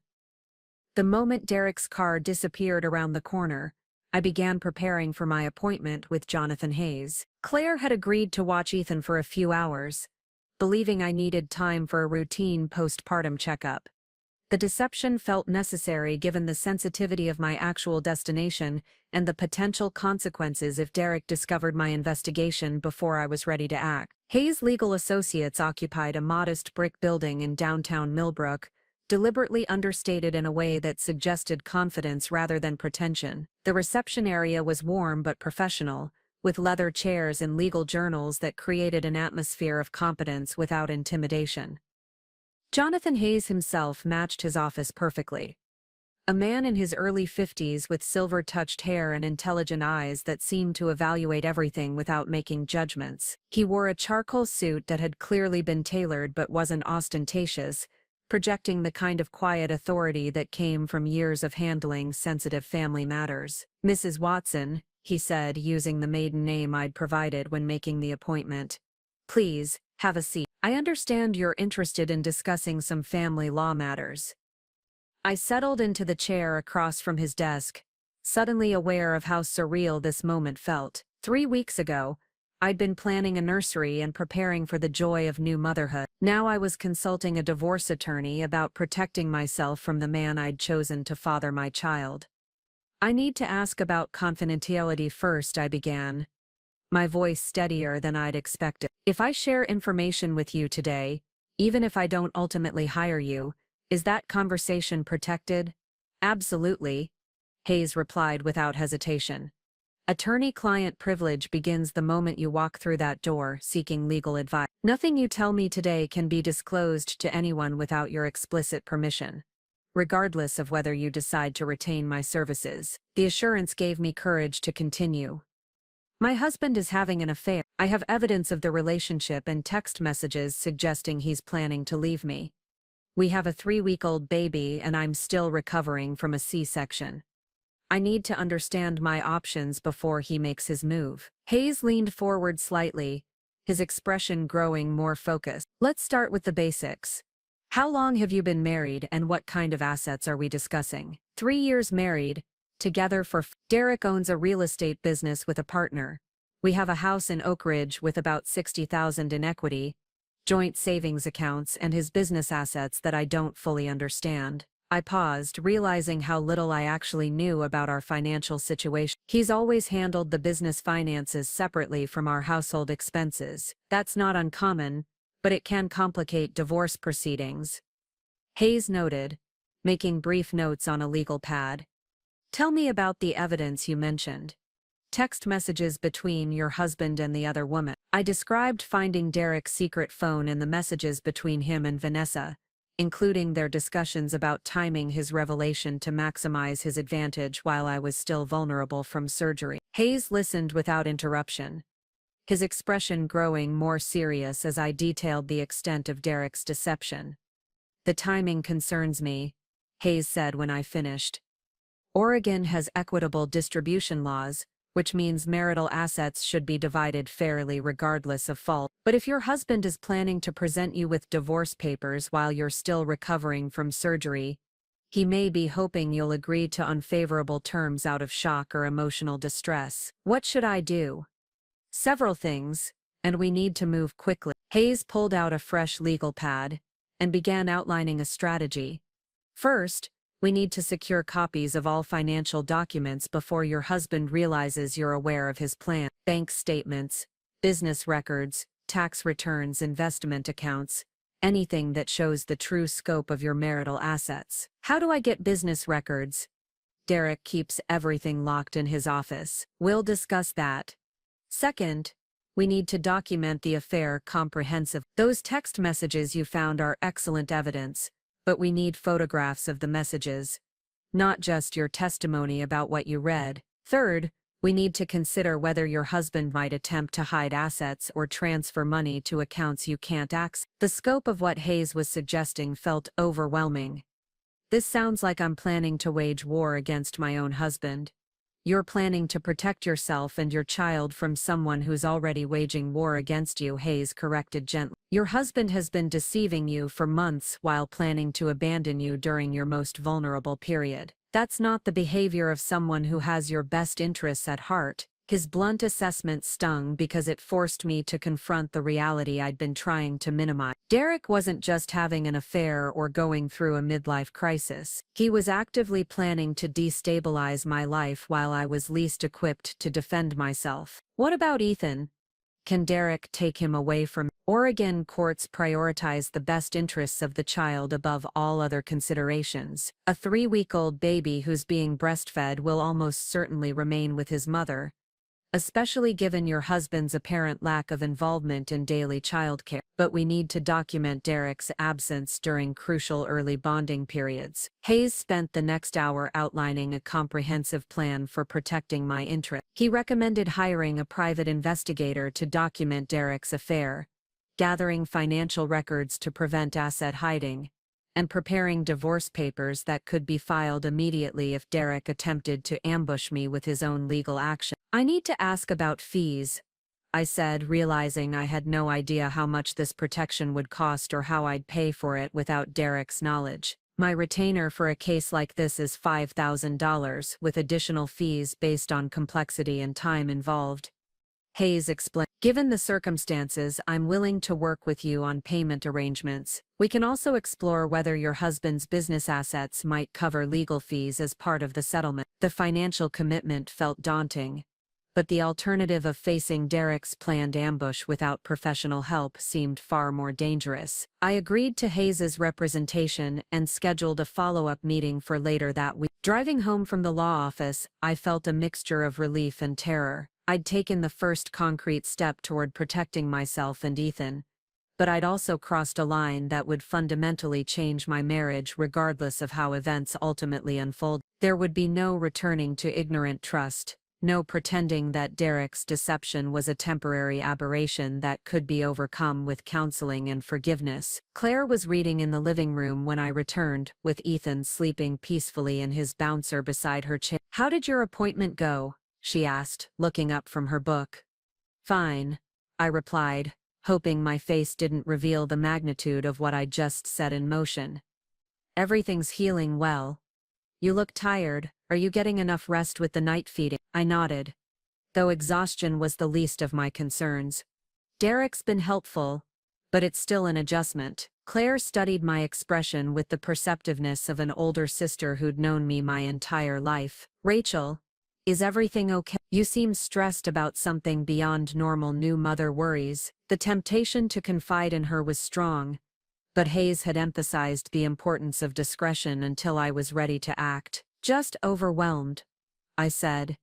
The moment Derek's car disappeared around the corner, I began preparing for my appointment with Jonathan Hayes. Claire had agreed to watch Ethan for a few hours, believing I needed time for a routine postpartum checkup. The deception felt necessary given the sensitivity of my actual destination and the potential consequences if Derek discovered my investigation before I was ready to act. Hayes' legal associates occupied a modest brick building in downtown Millbrook, deliberately understated in a way that suggested confidence rather than pretension. The reception area was warm but professional, with leather chairs and legal journals that created an atmosphere of competence without intimidation. Jonathan Hayes himself matched his office perfectly. A man in his early 50s with silver-touched hair and intelligent eyes that seemed to evaluate everything without making judgments. He wore a charcoal suit that had clearly been tailored but wasn't ostentatious, projecting the kind of quiet authority that came from years of handling sensitive family matters. "Mrs. Watson," he said, using the maiden name I'd provided when making the appointment, "please, have a seat. I understand you're interested in discussing some family law matters." I settled into the chair across from his desk, suddenly aware of how surreal this moment felt. 3 weeks ago, I'd been planning a nursery and preparing for the joy of new motherhood. Now I was consulting a divorce attorney about protecting myself from the man I'd chosen to father my child. "I need to ask about confidentiality first," I began, my voice steadier than I'd expected. "If I share information with you today, even if I don't ultimately hire you, is that conversation protected?" "Absolutely," Hayes replied without hesitation. "Attorney-client privilege begins the moment you walk through that door seeking legal advice. Nothing you tell me today can be disclosed to anyone without your explicit permission, regardless of whether you decide to retain my services." The assurance gave me courage to continue. "My husband is having an affair. I have evidence of the relationship and text messages suggesting he's planning to leave me. We have a 3-week-old baby and I'm still recovering from a C-section. I need to understand my options before he makes his move." Hayes leaned forward slightly, his expression growing more focused. "Let's start with the basics. How long have you been married and what kind of assets are we discussing?" 3 years married, together for Derek owns a real estate business with a partner. We have a house in Oak Ridge with about $60,000 in equity, joint savings accounts and his business assets that I don't fully understand. I paused, realizing how little I actually knew about our financial situation. "He's always handled the business finances separately from our household expenses. That's not uncommon, but it can complicate divorce proceedings," Hayes noted, making brief notes on a legal pad. "Tell me about the evidence you mentioned. Text messages between your husband and the other woman." I described finding Derek's secret phone and the messages between him and Vanessa, including their discussions about timing his revelation to maximize his advantage while I was still vulnerable from surgery. Hayes listened without interruption, his expression growing more serious as I detailed the extent of Derek's deception. "The timing concerns me," Hayes said when I finished. "Oregon has equitable distribution laws, which means marital assets should be divided fairly regardless of fault. But if your husband is planning to present you with divorce papers while you're still recovering from surgery, he may be hoping you'll agree to unfavorable terms out of shock or emotional distress. What should I do?" "Several things, and we need to move quickly." Hayes pulled out a fresh legal pad and began outlining a strategy. "First, We need to secure copies of all financial documents before your husband realizes you're aware of his plan. Bank statements, business records, tax returns, investment accounts, anything that shows the true scope of your marital assets. How do I get business records? Derek keeps everything locked in his office. We'll discuss that. Second, we need to document the affair comprehensively. Those text messages you found are excellent evidence, but we need photographs of the messages, not just your testimony about what you read. Third, we need to consider whether your husband might attempt to hide assets or transfer money to accounts you can't access. The scope of what Hayes was suggesting felt overwhelming. This sounds like I'm planning to wage war against my own husband. You're planning to protect yourself and your child from someone who's already waging war against you, Hayes corrected gently. Your husband has been deceiving you for months while planning to abandon you during your most vulnerable period. That's not the behavior of someone who has your best interests at heart. His blunt assessment stung because it forced me to confront the reality I'd been trying to minimize. Derek wasn't just having an affair or going through a midlife crisis. He was actively planning to destabilize my life while I was least equipped to defend myself. What about Ethan? Can Derek take him away from? Oregon courts prioritize the best interests of the child above all other considerations. A 3-week-old baby who's being breastfed will almost certainly remain with his mother, especially given your husband's apparent lack of involvement in daily childcare. But we need to document Derek's absence during crucial early bonding periods. Hayes spent the next hour outlining a comprehensive plan for protecting my interests. He recommended hiring a private investigator to document Derek's affair, gathering financial records to prevent asset hiding, and preparing divorce papers that could be filed immediately if Derek attempted to ambush me with his own legal action. I need to ask about fees, I said, realizing I had no idea how much this protection would cost or how I'd pay for it without Derek's knowledge. My retainer for a case like this is $5,000, with additional fees based on complexity and time involved. Hayes explained, given the circumstances, I'm willing to work with you on payment arrangements. We can also explore whether your husband's business assets might cover legal fees as part of the settlement. The financial commitment felt daunting, but the alternative of facing Derek's planned ambush without professional help seemed far more dangerous. I agreed to Hayes's representation and scheduled a follow-up meeting for later that week. Driving home from the law office, I felt a mixture of relief and terror. I'd taken the first concrete step toward protecting myself and Ethan, but I'd also crossed a line that would fundamentally change my marriage regardless of how events ultimately unfold. There would be no returning to ignorant trust, no pretending that Derek's deception was a temporary aberration that could be overcome with counseling and forgiveness. Claire was reading in the living room when I returned, with Ethan sleeping peacefully in his bouncer beside her chair. "How did your appointment go?" she asked, looking up from her book. "Fine," I replied, hoping my face didn't reveal the magnitude of what I'd just set in motion. "Everything's healing well. You look tired. Are you getting enough rest with the night feeding?" I nodded, though exhaustion was the least of my concerns. "Derek's been helpful, but it's still an adjustment." Claire studied my expression with the perceptiveness of an older sister who'd known me my entire life. "Rachel, is everything okay? You seem stressed about something beyond normal new mother worries." The temptation to confide in her was strong, but Hayes had emphasized the importance of discretion until I was ready to act. "Just overwhelmed," I said.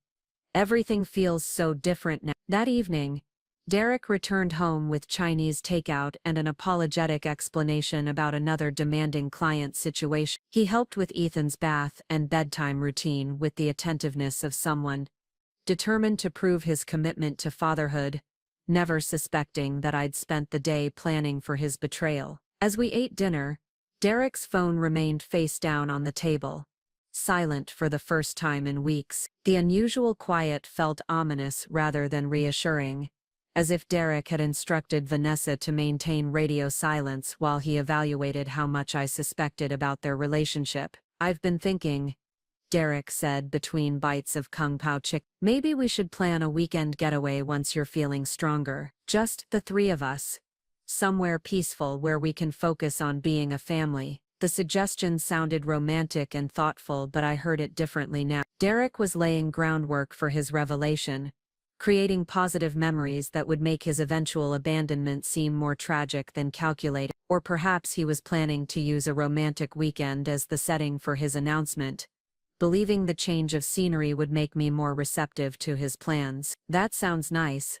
"Everything feels so different now." That evening, Derek returned home with Chinese takeout and an apologetic explanation about another demanding client situation. He helped with Ethan's bath and bedtime routine with the attentiveness of someone determined to prove his commitment to fatherhood, never suspecting that I'd spent the day planning for his betrayal. As we ate dinner, Derek's phone remained face down on the table, silent for the first time in weeks. The unusual quiet felt ominous rather than reassuring, as if Derek had instructed Vanessa to maintain radio silence while he evaluated how much I suspected about their relationship. "I've been thinking," Derek said between bites of Kung Pao chicken. "Maybe we should plan a weekend getaway once you're feeling stronger. Just the three of us. Somewhere peaceful where we can focus on being a family." The suggestion sounded romantic and thoughtful, but I heard it differently now. Derek was laying groundwork for his revelation, creating positive memories that would make his eventual abandonment seem more tragic than calculated. Or perhaps he was planning to use a romantic weekend as the setting for his announcement, believing the change of scenery would make me more receptive to his plans. That sounds nice,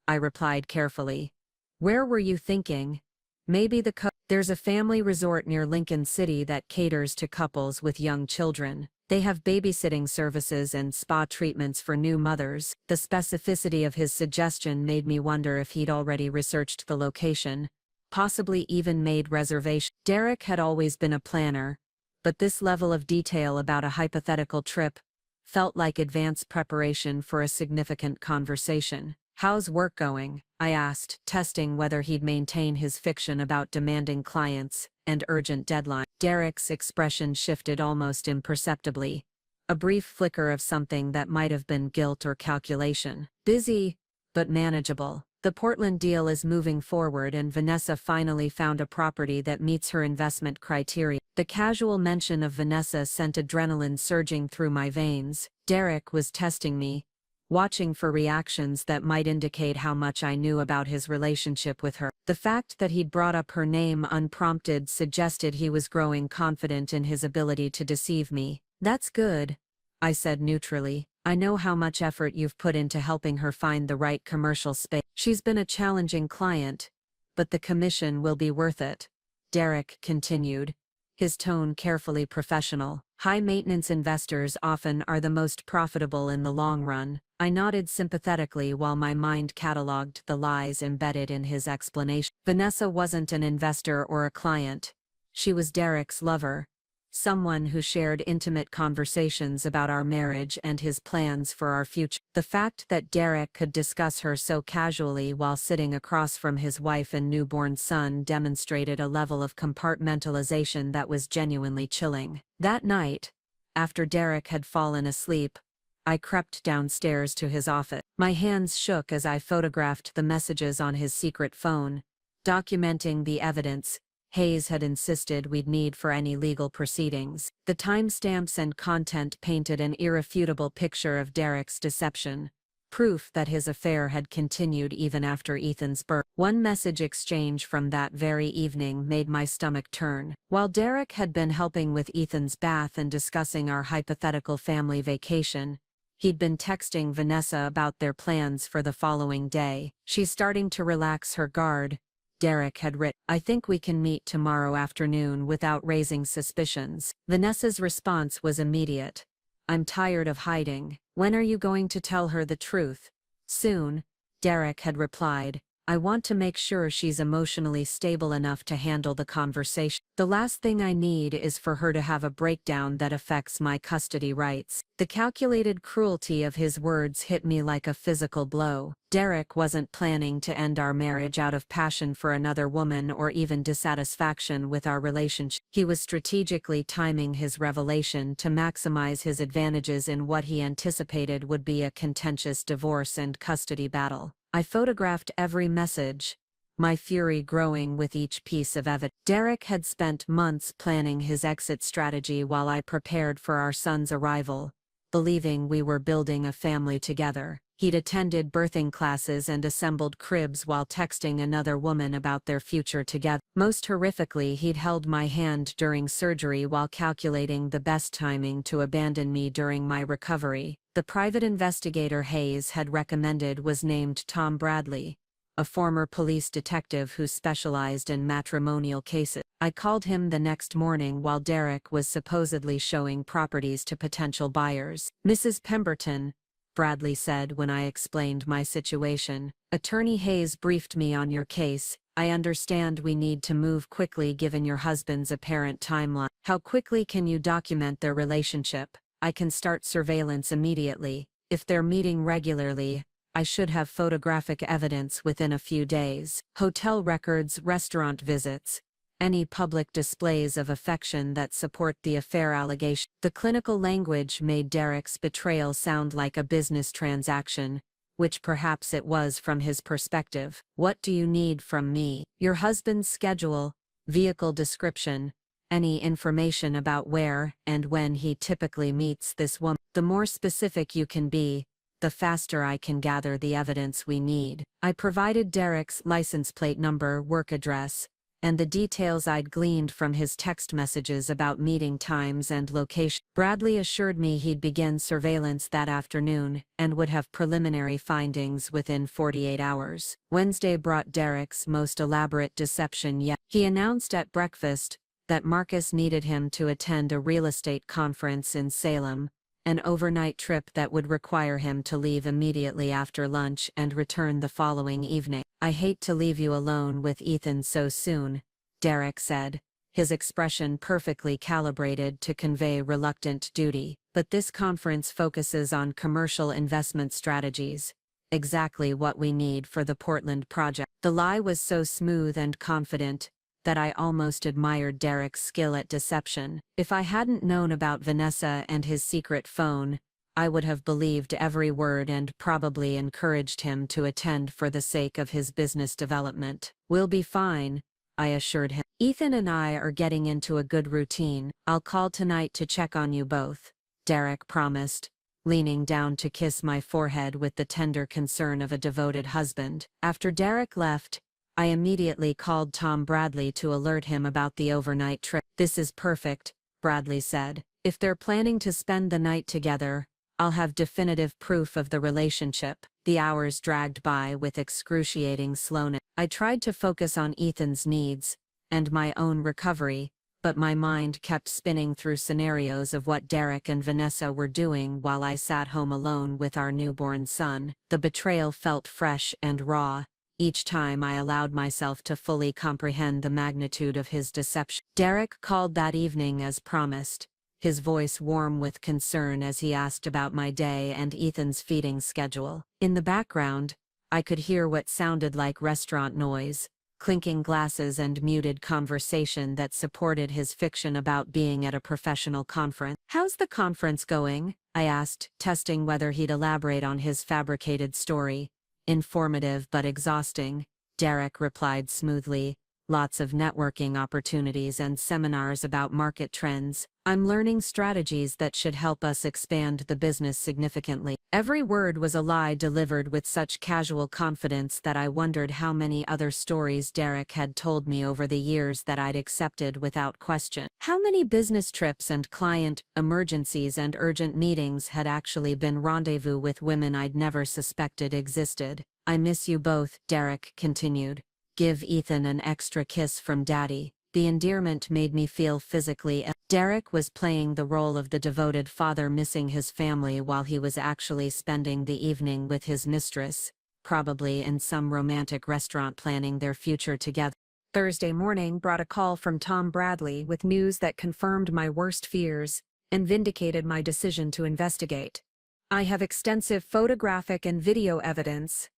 I replied carefully. Where were you thinking? Maybe there's a family resort near Lincoln City that caters to couples with young children. They have babysitting services and spa treatments for new mothers. The specificity of his suggestion made me wonder if he'd already researched the location, possibly even made reservations. Derek had always been a planner, but this level of detail about a hypothetical trip felt like advanced preparation for a significant conversation. How's work going? I asked, testing whether he'd maintain his fiction about demanding clients and urgent deadlines. Derek's expression shifted almost imperceptibly, a brief flicker of something that might have been guilt or calculation. Busy, but manageable. The Portland deal is moving forward and Vanessa finally found a property that meets her investment criteria. The casual mention of Vanessa sent adrenaline surging through my veins. Derek was testing me, watching for reactions that might indicate how much I knew about his relationship with her. The fact that he'd brought up her name unprompted suggested he was growing confident in his ability to deceive me. That's good, I said neutrally. I know how much effort you've put into helping her find the right commercial space. She's been a challenging client, but the commission will be worth it, Derek continued, his tone carefully professional. High-maintenance investors often are the most profitable in the long run. I nodded sympathetically while my mind catalogued the lies embedded in his explanation. Vanessa wasn't an investor or a client. She was Derek's lover, someone who shared intimate conversations about our marriage and his plans for our future. The fact that Derek could discuss her so casually while sitting across from his wife and newborn son demonstrated a level of compartmentalization that was genuinely chilling. That night, after Derek had fallen asleep, I crept downstairs to his office. My hands shook as I photographed the messages on his secret phone, documenting the evidence Hayes had insisted we'd need for any legal proceedings. The timestamps and content painted an irrefutable picture of Derek's deception, proof that his affair had continued even after Ethan's birth. One message exchange from that very evening made my stomach turn. While Derek had been helping with Ethan's bath and discussing our hypothetical family vacation, he'd been texting Vanessa about their plans for the following day. She's starting to relax her guard, Derek had written. I think we can meet tomorrow afternoon without raising suspicions. Vanessa's response was immediate. I'm tired of hiding. When are you going to tell her the truth? Soon, Derek had replied. I want to make sure she's emotionally stable enough to handle the conversation. The last thing I need is for her to have a breakdown that affects my custody rights. The calculated cruelty of his words hit me like a physical blow. Derek wasn't planning to end our marriage out of passion for another woman or even dissatisfaction with our relationship. He was strategically timing his revelation to maximize his advantages in what he anticipated would be a contentious divorce and custody battle. I photographed every message, my fury growing with each piece of evidence. Derek had spent months planning his exit strategy while I prepared for our son's arrival, believing we were building a family together. He'd attended birthing classes and assembled cribs while texting another woman about their future together. Most horrifically, he'd held my hand during surgery while calculating the best timing to abandon me during my recovery. The private investigator Hayes had recommended was named Tom Bradley, a former police detective who specialized in matrimonial cases. I called him the next morning while Derek was supposedly showing properties to potential buyers. Mrs. Pemberton, Bradley said when I explained my situation. Attorney Hayes briefed me on your case. I understand we need to move quickly given your husband's apparent timeline. How quickly can you document their relationship? I can start surveillance immediately. If they're meeting regularly, I should have photographic evidence within a few days. Hotel records, restaurant visits, any public displays of affection that support the affair allegation. The clinical language made Derek's betrayal sound like a business transaction, which perhaps it was from his perspective. What do you need from me? Your husband's schedule, vehicle description, Any information about where and when he typically meets this woman. The more specific you can be, the faster I can gather the evidence we need. I provided Derek's license plate number, work address, and the details I'd gleaned from his text messages about meeting times and location. Bradley assured me he'd begin surveillance that afternoon and would have preliminary findings within 48 hours. Wednesday brought Derek's most elaborate deception yet. He announced at breakfast that Marcus needed him to attend a real estate conference in Salem, an overnight trip that would require him to leave immediately after lunch and return the following evening. "I hate to leave you alone with Ethan so soon," Derek said, his expression perfectly calibrated to convey reluctant duty. "But this conference focuses on commercial investment strategies, exactly what we need for the Portland project." The lie was so smooth and confident that I almost admired Derek's skill at deception. If I hadn't known about Vanessa and his secret phone, I would have believed every word and probably encouraged him to attend for the sake of his business development. "We'll be fine," I assured him. "Ethan and I are getting into a good routine. I'll call tonight to check on you both," Derek promised, leaning down to kiss my forehead with the tender concern of a devoted husband. After Derek left, I immediately called Tom Bradley to alert him about the overnight trip. "This is perfect," Bradley said. "If they're planning to spend the night together, I'll have definitive proof of the relationship." The hours dragged by with excruciating slowness. I tried to focus on Ethan's needs and my own recovery, but my mind kept spinning through scenarios of what Derek and Vanessa were doing while I sat home alone with our newborn son. The betrayal felt fresh and raw each time I allowed myself to fully comprehend the magnitude of his deception. Derek called that evening as promised, his voice warm with concern as he asked about my day and Ethan's feeding schedule. In the background, I could hear what sounded like restaurant noise, clinking glasses and muted conversation that supported his fiction about being at a professional conference. "How's the conference going?" I asked, testing whether he'd elaborate on his fabricated story. "Informative but exhausting," Derek replied smoothly. "Lots of networking opportunities and seminars about market trends. I'm learning strategies that should help us expand the business significantly." Every word was a lie delivered with such casual confidence that I wondered how many other stories Derek had told me over the years that I'd accepted without question. How many business trips and client emergencies and urgent meetings had actually been rendezvous with women I'd never suspected existed. "I miss you both," Derek continued. "Give Ethan an extra kiss from Daddy." The endearment made me feel physically ill. Derek was playing the role of the devoted father missing his family while he was actually spending the evening with his mistress, probably in some romantic restaurant planning their future together. Thursday morning brought a call from Tom Bradley with news that confirmed my worst fears and vindicated my decision to investigate. "I have extensive photographic and video evidence,"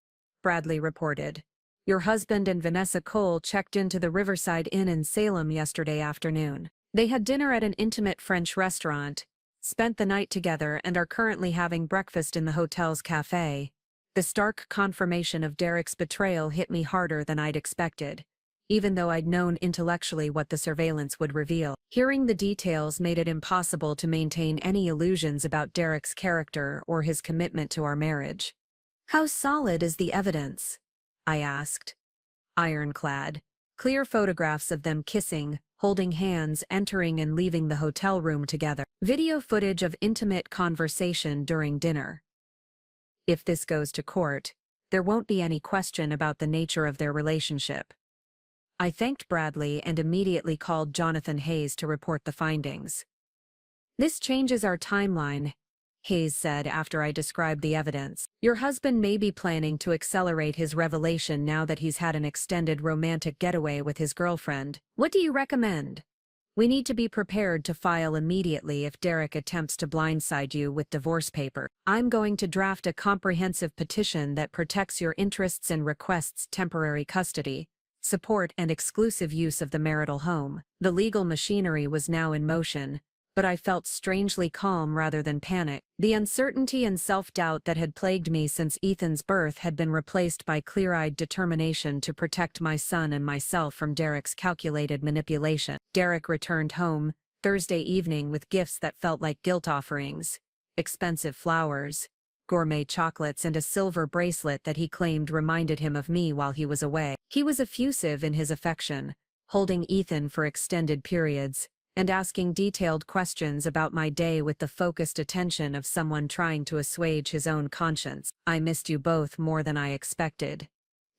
Bradley reported. "Your husband and Vanessa Cole checked into the Riverside Inn in Salem yesterday afternoon. They had dinner at an intimate French restaurant, spent the night together, and are currently having breakfast in the hotel's cafe." The stark confirmation of Derek's betrayal hit me harder than I'd expected, even though I'd known intellectually what the surveillance would reveal. Hearing the details made it impossible to maintain any illusions about Derek's character or his commitment to our marriage. "How solid is the evidence?" I asked. "Ironclad. Clear photographs of them kissing, holding hands, entering and leaving the hotel room together. Video footage of intimate conversation during dinner. If this goes to court, there won't be any question about the nature of their relationship." I thanked Bradley and immediately called Jonathan Hayes to report the findings. "This changes our timeline," Hayes said after I described the evidence. "Your husband may be planning to accelerate his revelation now that he's had an extended romantic getaway with his girlfriend. What do you recommend? We need to be prepared to file immediately if Derek attempts to blindside you with divorce paper. I'm going to draft a comprehensive petition that protects your interests and requests temporary custody, support, and exclusive use of the marital home." The legal machinery was now in motion, but I felt strangely calm rather than panic. The uncertainty and self-doubt that had plagued me since Ethan's birth had been replaced by clear-eyed determination to protect my son and myself from Derek's calculated manipulation. Derek returned home Thursday evening with gifts that felt like guilt offerings: expensive flowers, gourmet chocolates, and a silver bracelet that he claimed reminded him of me while he was away. He was effusive in his affection, holding Ethan for extended periods, and asking detailed questions about my day with the focused attention of someone trying to assuage his own conscience. "I missed you both more than I expected,"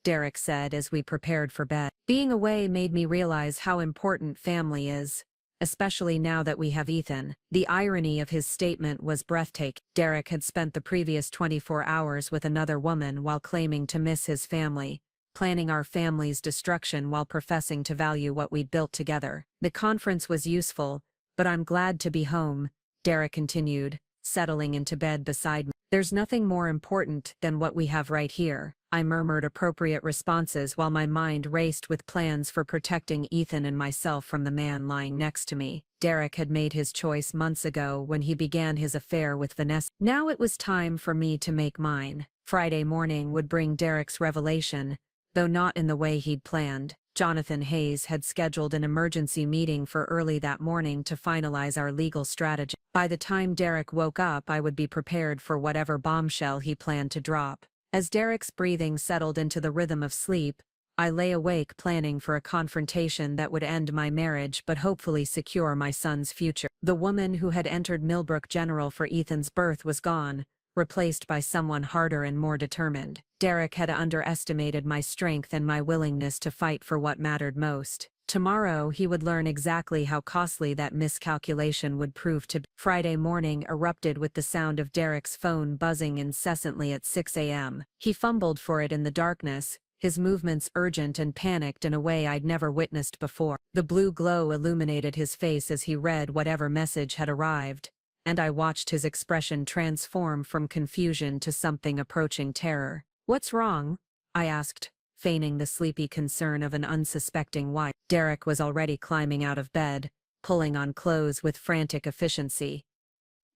Derek said as we prepared for bed. "Being away made me realize how important family is, especially now that we have Ethan." The irony of his statement was breathtaking. Derek had spent the previous 24 hours with another woman while claiming to miss his family, planning our family's destruction while professing to value what we'd built together. "The conference was useful, but I'm glad to be home," Derek continued, settling into bed beside me. "There's nothing more important than what we have right here." I murmured appropriate responses while my mind raced with plans for protecting Ethan and myself from the man lying next to me. Derek had made his choice months ago when he began his affair with Vanessa. Now it was time for me to make mine. Friday morning would bring Derek's revelation, though not in the way he'd planned. Jonathan Hayes had scheduled an emergency meeting for early that morning to finalize our legal strategy. By the time Derek woke up, I would be prepared for whatever bombshell he planned to drop. As Derek's breathing settled into the rhythm of sleep, I lay awake planning for a confrontation that would end my marriage but hopefully secure my son's future. The woman who had entered Millbrook General for Ethan's birth was gone, replaced by someone harder and more determined. Derek had underestimated my strength and my willingness to fight for what mattered most. Tomorrow he would learn exactly how costly that miscalculation would prove to be. Friday morning erupted with the sound of Derek's phone buzzing incessantly at 6 a.m. He fumbled for it in the darkness, his movements urgent and panicked in a way I'd never witnessed before. The blue glow illuminated his face as he read whatever message had arrived, and I watched his expression transform from confusion to something approaching terror. "What's wrong?" I asked, feigning the sleepy concern of an unsuspecting wife. Derek was already climbing out of bed, pulling on clothes with frantic efficiency.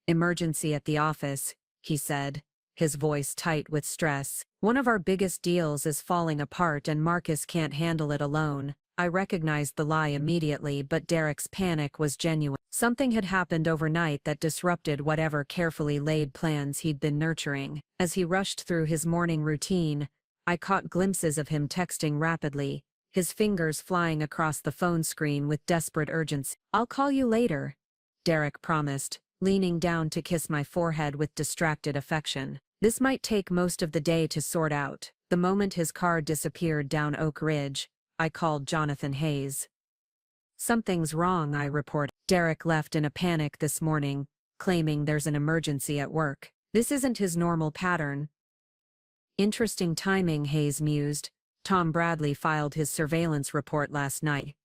"Emergency at the office," he said, his voice tight with stress. "One of our biggest deals is falling apart and Marcus can't handle it alone." I recognized the lie immediately, but Derek's panic was genuine. Something had happened overnight that disrupted whatever carefully laid plans he'd been nurturing. As he rushed through his morning routine, I caught glimpses of him texting rapidly, his fingers flying across the phone screen with desperate urgency. "I'll call you later," Derek promised, leaning down to kiss my forehead with distracted affection. This might take most of the day to sort out. The moment his car disappeared down Oak Ridge, I called Jonathan Hayes. "Something's wrong," I reported. "Derek left in a panic this morning, claiming there's an emergency at work." This isn't his normal pattern. "Interesting timing," Hayes mused. "Tom Bradley filed his surveillance report last night.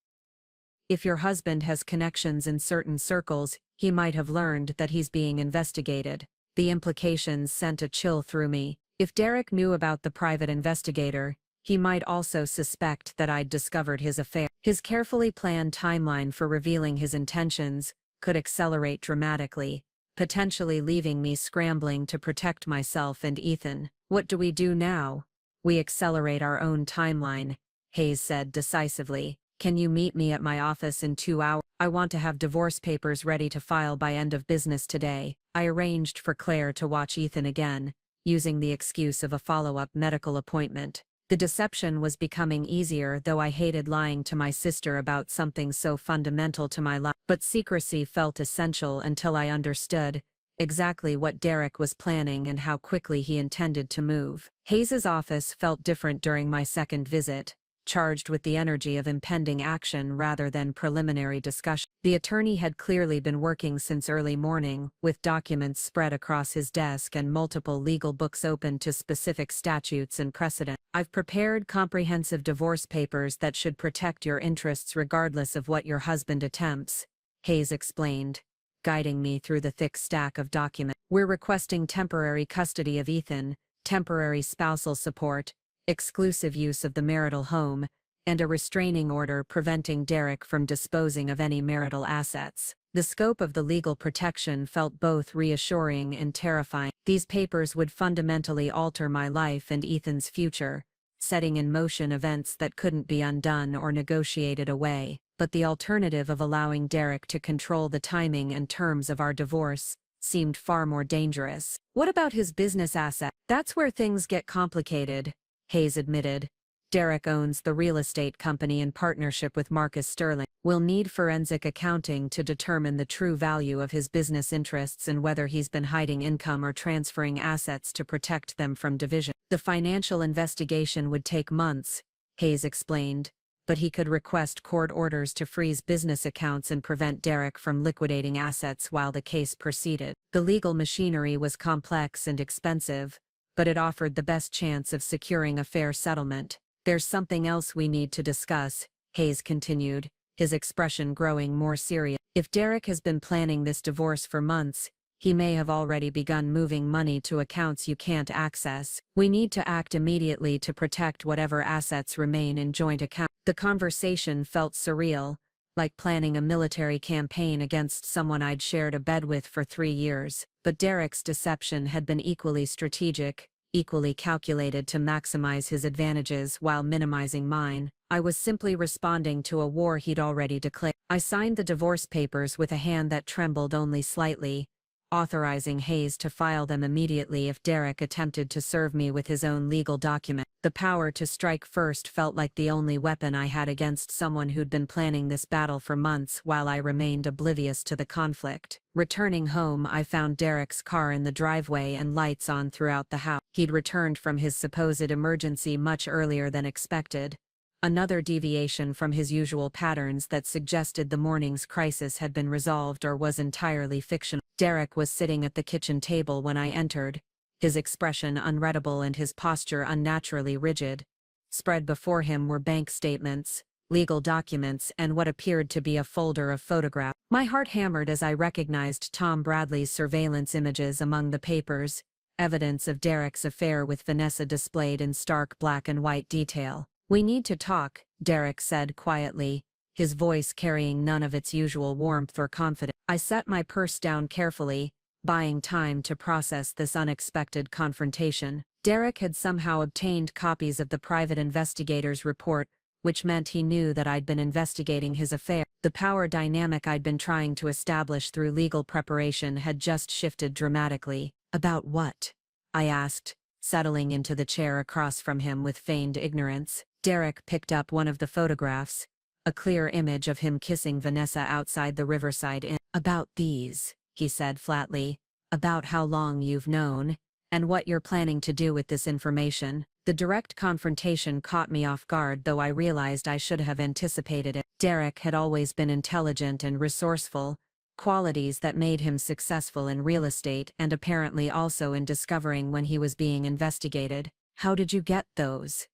If your husband has connections in certain circles, he might have learned that he's being investigated." The implications sent a chill through me. If Derek knew about the private investigator, he might also suspect that I'd discovered his affair. His carefully planned timeline for revealing his intentions could accelerate dramatically, potentially leaving me scrambling to protect myself and Ethan. "What do we do now?" "We accelerate our own timeline," Hayes said decisively. "Can you meet me at my office in 2 hours? I want to have divorce papers ready to file by end of business today." I arranged for Claire to watch Ethan again, using the excuse of a follow-up medical appointment. The deception was becoming easier, though I hated lying to my sister about something so fundamental to my life. But secrecy felt essential until I understood exactly what Derek was planning and how quickly he intended to move. Hayes's office felt different during my second visit, charged with the energy of impending action rather than preliminary discussion. The attorney had clearly been working since early morning, with documents spread across his desk and multiple legal books open to specific statutes and precedent. "I've prepared comprehensive divorce papers that should protect your interests regardless of what your husband attempts," Hayes explained, guiding me through the thick stack of documents. "We're requesting temporary custody of Ethan, temporary spousal support, exclusive use of the marital home, and a restraining order preventing Derek from disposing of any marital assets." The scope of the legal protection felt both reassuring and terrifying. These papers would fundamentally alter my life and Ethan's future, setting in motion events that couldn't be undone or negotiated away. But the alternative of allowing Derek to control the timing and terms of our divorce seemed far more dangerous. What about his business asset? That's where things get complicated, Hayes admitted. Derek owns the real estate company in partnership with Marcus Sterling. We'll need forensic accounting to determine the true value of his business interests and whether he's been hiding income or transferring assets to protect them from division. The financial investigation would take months, Hayes explained, but he could request court orders to freeze business accounts and prevent Derek from liquidating assets while the case proceeded. The legal machinery was complex and expensive, but it offered the best chance of securing a fair settlement. There's something else we need to discuss, Hayes continued, his expression growing more serious. If Derek has been planning this divorce for months, he may have already begun moving money to accounts you can't access. We need to act immediately to protect whatever assets remain in joint accounts. The conversation felt surreal, like planning a military campaign against someone I'd shared a bed with for 3 years. But Derek's deception had been equally strategic, equally calculated to maximize his advantages while minimizing mine. I was simply responding to a war he'd already declared. I signed the divorce papers with a hand that trembled only slightly, authorizing Hayes to file them immediately if Derek attempted to serve me with his own legal document. The power to strike first felt like the only weapon I had against someone who'd been planning this battle for months while I remained oblivious to the conflict. Returning home, I found Derek's car in the driveway and lights on throughout the house. He'd returned from his supposed emergency much earlier than expected, another deviation from his usual patterns that suggested the morning's crisis had been resolved or was entirely fictional. Derek was sitting at the kitchen table when I entered, his expression unreadable and his posture unnaturally rigid. Spread before him were bank statements, legal documents, and what appeared to be a folder of photographs. My heart hammered as I recognized Tom Bradley's surveillance images among the papers, evidence of Derek's affair with Vanessa displayed in stark black and white detail. "We need to talk," Derek said quietly, his voice carrying none of its usual warmth or confidence. I set my purse down carefully, buying time to process this unexpected confrontation. Derek had somehow obtained copies of the private investigator's report, which meant he knew that I'd been investigating his affair. The power dynamic I'd been trying to establish through legal preparation had just shifted dramatically. "About what?" I asked, settling into the chair across from him with feigned ignorance. Derek picked up one of the photographs, a clear image of him kissing Vanessa outside the Riverside Inn. "About these," he said flatly, "about how long you've known, and what you're planning to do with this information." The direct confrontation caught me off guard, though I realized I should have anticipated it. Derek had always been intelligent and resourceful, qualities that made him successful in real estate and apparently also in discovering when he was being investigated. "How did you get those?"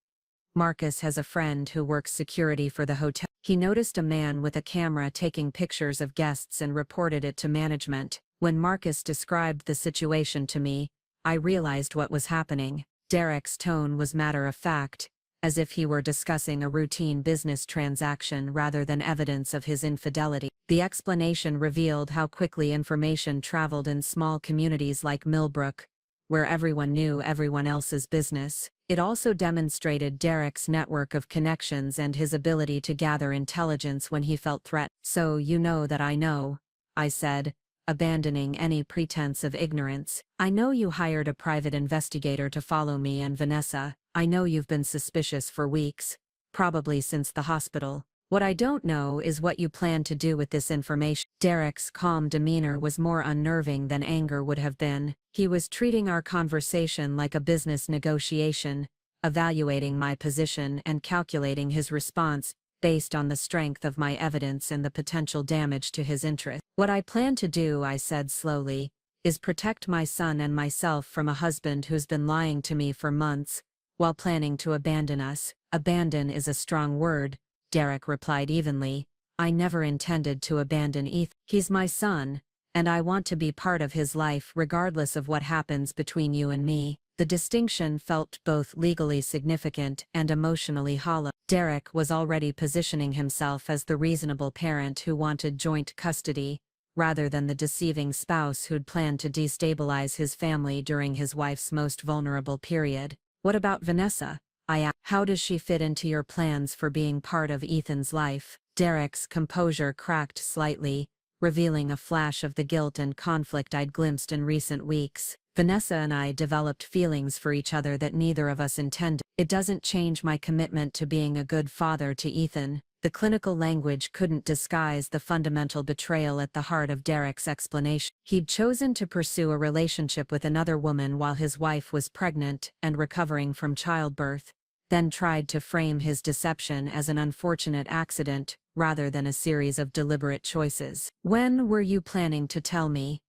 "Marcus has a friend who works security for the hotel. He noticed a man with a camera taking pictures of guests and reported it to management. When Marcus described the situation to me, I realized what was happening." Derek's tone was matter-of-fact, as if he were discussing a routine business transaction rather than evidence of his infidelity. The explanation revealed how quickly information traveled in small communities like Millbrook, where everyone knew everyone else's business. It also demonstrated Derek's network of connections and his ability to gather intelligence when he felt threatened. "So you know that I know," I said, abandoning any pretense of ignorance. "I know you hired a private investigator to follow me and Vanessa. I know you've been suspicious for weeks, probably since the hospital. What I don't know is what you plan to do with this information." Derek's calm demeanor was more unnerving than anger would have been. He was treating our conversation like a business negotiation, evaluating my position and calculating his response based on the strength of my evidence and the potential damage to his interest. "What I plan to do," I said slowly, "is protect my son and myself from a husband who's been lying to me for months, while planning to abandon us." "Abandon is a strong word," Derek replied evenly. "I never intended to abandon Ethan. He's my son, and I want to be part of his life regardless of what happens between you and me." The distinction felt both legally significant and emotionally hollow. Derek was already positioning himself as the reasonable parent who wanted joint custody, rather than the deceiving spouse who'd planned to destabilize his family during his wife's most vulnerable period. What about Vanessa? I asked. How does she fit into your plans for being part of Ethan's life? Derek's composure cracked slightly, revealing a flash of the guilt and conflict I'd glimpsed in recent weeks. Vanessa and I developed feelings for each other that neither of us intended. It doesn't change my commitment to being a good father to Ethan. The clinical language couldn't disguise the fundamental betrayal at the heart of Derek's explanation. He'd chosen to pursue a relationship with another woman while his wife was pregnant and recovering from childbirth, then tried to frame his deception as an unfortunate accident rather than a series of deliberate choices. When were you planning to tell me?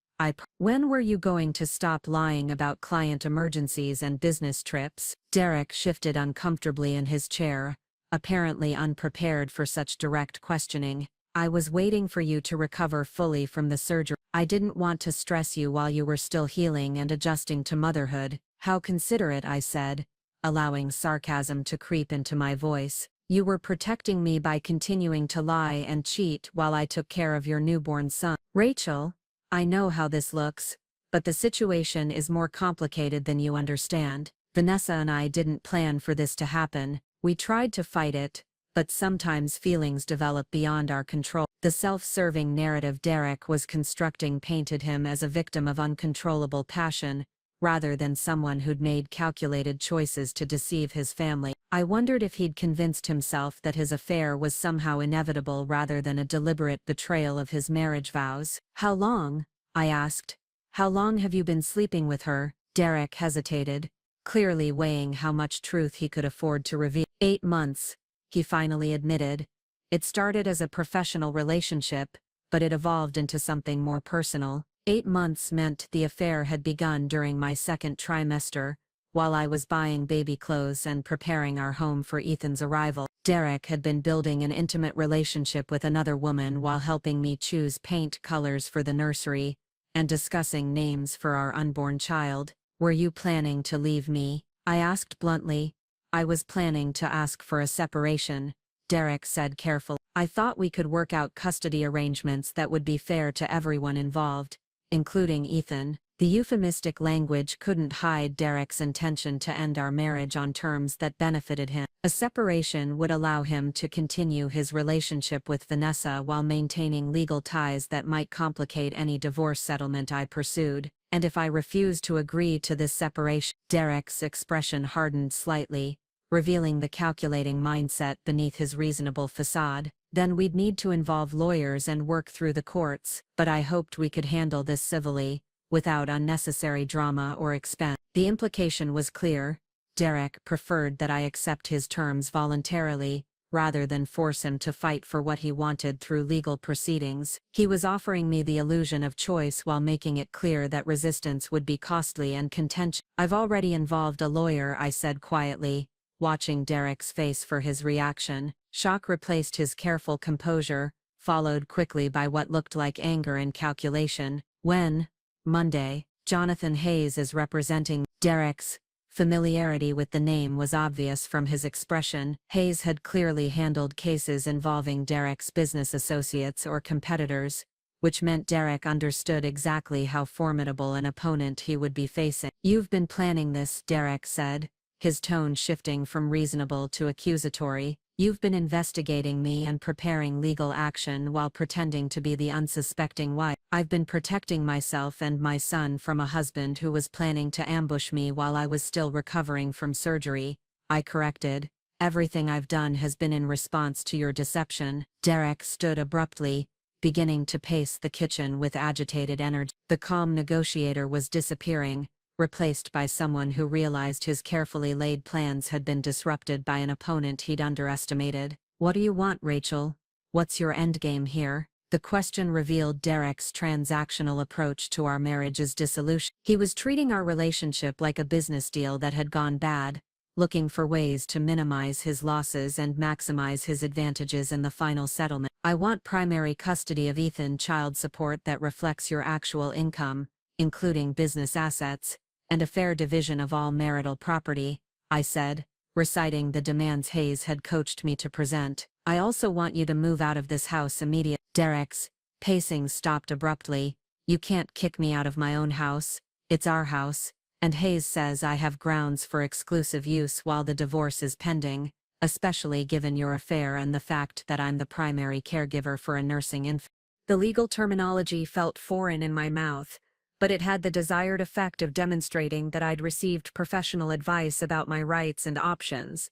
When were you going to stop lying about client emergencies and business trips? Derek shifted uncomfortably in his chair, apparently unprepared for such direct questioning. I was waiting for you to recover fully from the surgery. I didn't want to stress you while you were still healing and adjusting to motherhood. How considerate, I said, allowing sarcasm to creep into my voice. You were protecting me by continuing to lie and cheat while I took care of your newborn son. Rachel, I know how this looks, but the situation is more complicated than you understand. Vanessa and I didn't plan for this to happen. We tried to fight it, but sometimes feelings develop beyond our control. The self-serving narrative Derek was constructing painted him as a victim of uncontrollable passion, rather than someone who'd made calculated choices to deceive his family. I wondered if he'd convinced himself that his affair was somehow inevitable rather than a deliberate betrayal of his marriage vows. How long? I asked. How long have you been sleeping with her? Derek hesitated, clearly weighing how much truth he could afford to reveal. 8 months, he finally admitted. It started as a professional relationship, but it evolved into something more personal. 8 months meant the affair had begun during my second trimester, while I was buying baby clothes and preparing our home for Ethan's arrival. Derek had been building an intimate relationship with another woman while helping me choose paint colors for the nursery and discussing names for our unborn child. Were you planning to leave me? I asked bluntly. I was planning to ask for a separation, Derek said carefully. I thought we could work out custody arrangements that would be fair to everyone involved, including Ethan. The euphemistic language couldn't hide Derek's intention to end our marriage on terms that benefited him. A separation would allow him to continue his relationship with Vanessa while maintaining legal ties that might complicate any divorce settlement I pursued. And if I refused to agree to this separation, Derek's expression hardened slightly, revealing the calculating mindset beneath his reasonable facade. Then we'd need to involve lawyers and work through the courts, but I hoped we could handle this civilly, without unnecessary drama or expense. The implication was clear. Derek preferred that I accept his terms voluntarily, rather than force him to fight for what he wanted through legal proceedings. He was offering me the illusion of choice while making it clear that resistance would be costly and contentious. I've already involved a lawyer, I said quietly, watching Derek's face for his reaction. Shock replaced his careful composure, followed quickly by what looked like anger and calculation. When? Monday. Jonathan Hayes is representing. Derek's familiarity with the name was obvious from his expression. Hayes had clearly handled cases involving Derek's business associates or competitors, which meant Derek understood exactly how formidable an opponent he would be facing. You've been planning this, Derek said, his tone shifting from reasonable to accusatory. You've been investigating me and preparing legal action while pretending to be the unsuspecting wife. I've been protecting myself and my son from a husband who was planning to ambush me while I was still recovering from surgery, I corrected. Everything I've done has been in response to your deception. Derek stood abruptly, beginning to pace the kitchen with agitated energy. The calm negotiator was disappearing, replaced by someone who realized his carefully laid plans had been disrupted by an opponent he'd underestimated. What do you want, Rachel? What's your endgame here? The question revealed Derek's transactional approach to our marriage's dissolution. He was treating our relationship like a business deal that had gone bad, looking for ways to minimize his losses and maximize his advantages in the final settlement. I want primary custody of Ethan, child support that reflects your actual income, including business assets, and a fair division of all marital property, I said, reciting the demands Hayes had coached me to present. I also want you to move out of this house immediately. Derek's Pacing stopped abruptly. You can't kick me out of my own house. It's our house, and Hayes says I have grounds for exclusive use while the divorce is pending, especially given your affair and the fact that I'm the primary caregiver for a nursing infant. The legal terminology felt foreign in my mouth, but it had the desired effect of demonstrating that I'd received professional advice about my rights and options.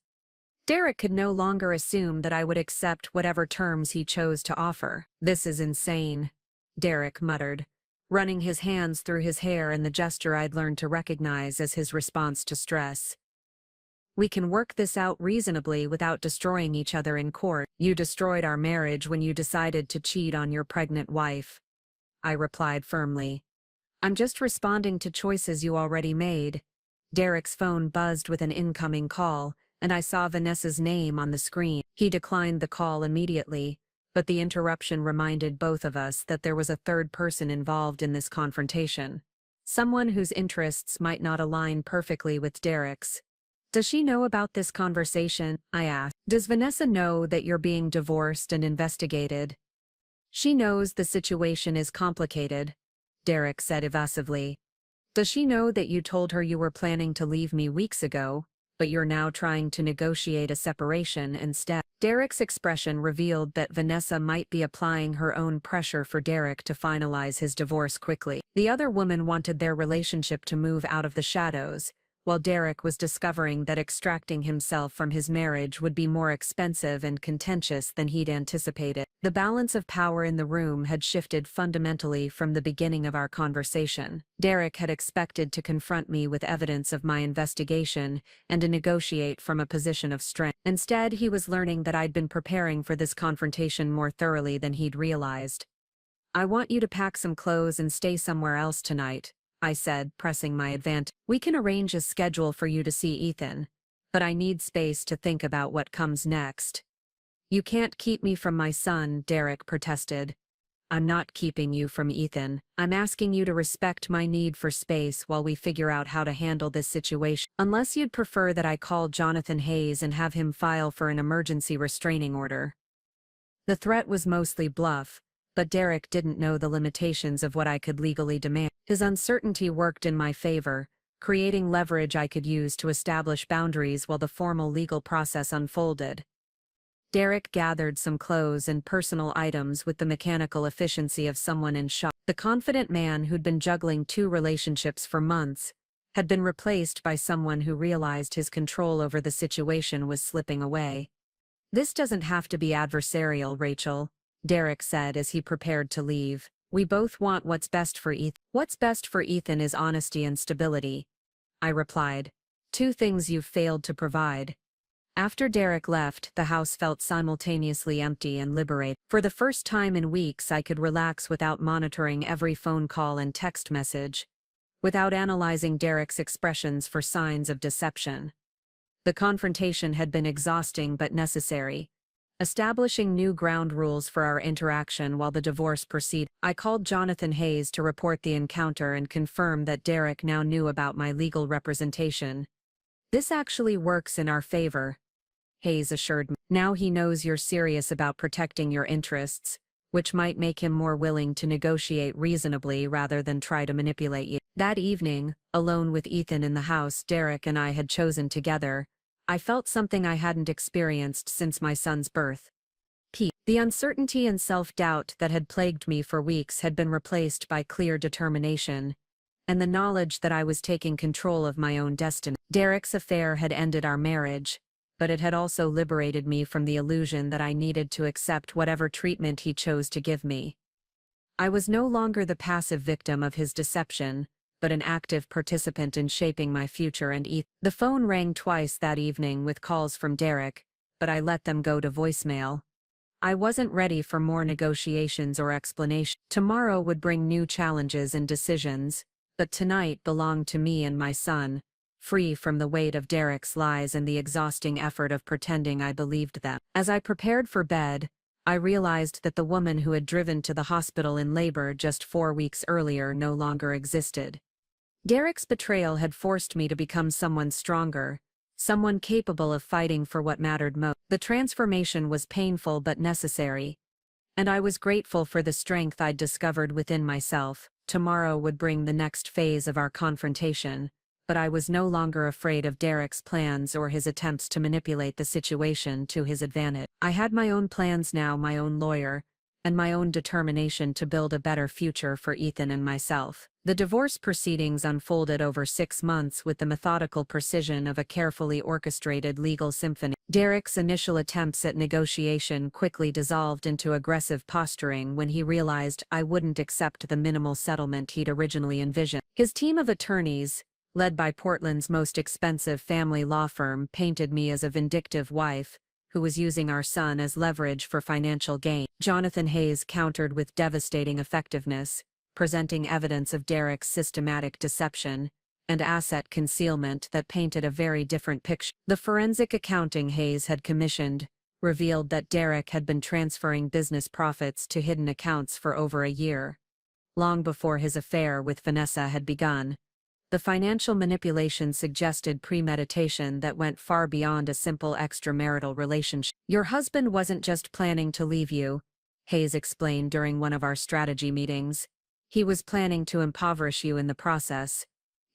Derek could no longer assume that I would accept whatever terms he chose to offer. "This is insane," Derek muttered, running his hands through his hair in the gesture I'd learned to recognize as his response to stress. "We can work this out reasonably without destroying each other in court. You destroyed our marriage when you decided to cheat on your pregnant wife," I replied firmly. "I'm just responding to choices you already made." Derek's phone buzzed with an incoming call, and I saw Vanessa's name on the screen. He declined the call immediately, but the interruption reminded both of us that there was a third person involved in this confrontation. Someone whose interests might not align perfectly with Derek's. "Does she know about this conversation?" I asked. "Does Vanessa know that you're being divorced and investigated?" "She knows the situation is complicated," Derek said evasively. "Does she know that you told her you were planning to leave me weeks ago, but you're now trying to negotiate a separation instead?" Derek's expression revealed that Vanessa might be applying her own pressure for Derek to finalize his divorce quickly. The other woman wanted their relationship to move out of the shadows, while Derek was discovering that extracting himself from his marriage would be more expensive and contentious than he'd anticipated. The balance of power in the room had shifted fundamentally from the beginning of our conversation. Derek had expected to confront me with evidence of my investigation and to negotiate from a position of strength. Instead, he was learning that I'd been preparing for this confrontation more thoroughly than he'd realized. "I want you to pack some clothes and stay somewhere else tonight," I said, pressing my advantage. "We can arrange a schedule for you to see Ethan, but I need space to think about what comes next." "You can't keep me from my son," Derek protested. "I'm not keeping you from Ethan. I'm asking you to respect my need for space while we figure out how to handle this situation. Unless you'd prefer that I call Jonathan Hayes and have him file for an emergency restraining order." The threat was mostly bluff, but Derek didn't know the limitations of what I could legally demand. His uncertainty worked in my favor, creating leverage I could use to establish boundaries while the formal legal process unfolded. Derek gathered some clothes and personal items with the mechanical efficiency of someone in shock. The confident man who'd been juggling 2 relationships for months had been replaced by someone who realized his control over the situation was slipping away. "This doesn't have to be adversarial, Rachel," Derek said as he prepared to leave. "We both want what's best for Ethan." "What's best for Ethan is honesty and stability," I replied. "2 things you've failed to provide." After Derek left, the house felt simultaneously empty and liberated. For the first time in weeks, I could relax without monitoring every phone call and text message, without analyzing Derek's expressions for signs of deception. The confrontation had been exhausting but necessary, establishing new ground rules for our interaction while the divorce proceeded. I called Jonathan Hayes to report the encounter and confirm that Derek now knew about my legal representation. "This actually works in our favor," Hayes assured me. "Now he knows you're serious about protecting your interests, which might make him more willing to negotiate reasonably rather than try to manipulate you." That evening, alone with Ethan in the house Derek and I had chosen together, I felt something I hadn't experienced since my son's birth. Peace. The uncertainty and self-doubt that had plagued me for weeks had been replaced by clear determination, and the knowledge that I was taking control of my own destiny. Derek's affair had ended our marriage, but it had also liberated me from the illusion that I needed to accept whatever treatment he chose to give me. I was no longer the passive victim of his deception, but an active participant in shaping my future and Ethan. The phone rang twice that evening with calls from Derek, but I let them go to voicemail. I wasn't ready for more negotiations or explanation. Tomorrow would bring new challenges and decisions, but tonight belonged to me and my son, free from the weight of Derek's lies and the exhausting effort of pretending I believed them. As I prepared for bed, I realized that the woman who had driven to the hospital in labor just 4 weeks earlier no longer existed. Derek's betrayal had forced me to become someone stronger, someone capable of fighting for what mattered most. The transformation was painful but necessary, And I was grateful for the strength I'd discovered within myself. Tomorrow would bring the next phase of our confrontation, but I was no longer afraid of Derek's plans or his attempts to manipulate the situation to his advantage. I had my own plans now, my own lawyer, and my own determination to build a better future for Ethan and myself. The divorce proceedings unfolded over 6 months with the methodical precision of a carefully orchestrated legal symphony. Derek's initial attempts at negotiation quickly dissolved into aggressive posturing when he realized I wouldn't accept the minimal settlement he'd originally envisioned. His team of attorneys, led by Portland's most expensive family law firm, painted me as a vindictive wife who was using our son as leverage for financial gain. Jonathan Hayes countered with devastating effectiveness, presenting evidence of Derek's systematic deception and asset concealment that painted a very different picture. The forensic accounting Hayes had commissioned revealed that Derek had been transferring business profits to hidden accounts for over a year, long before his affair with Vanessa had begun. The financial manipulation suggested premeditation that went far beyond a simple extramarital relationship. Your husband wasn't just planning to leave you, Hayes explained during one of our strategy meetings. He was planning to impoverish you in the process.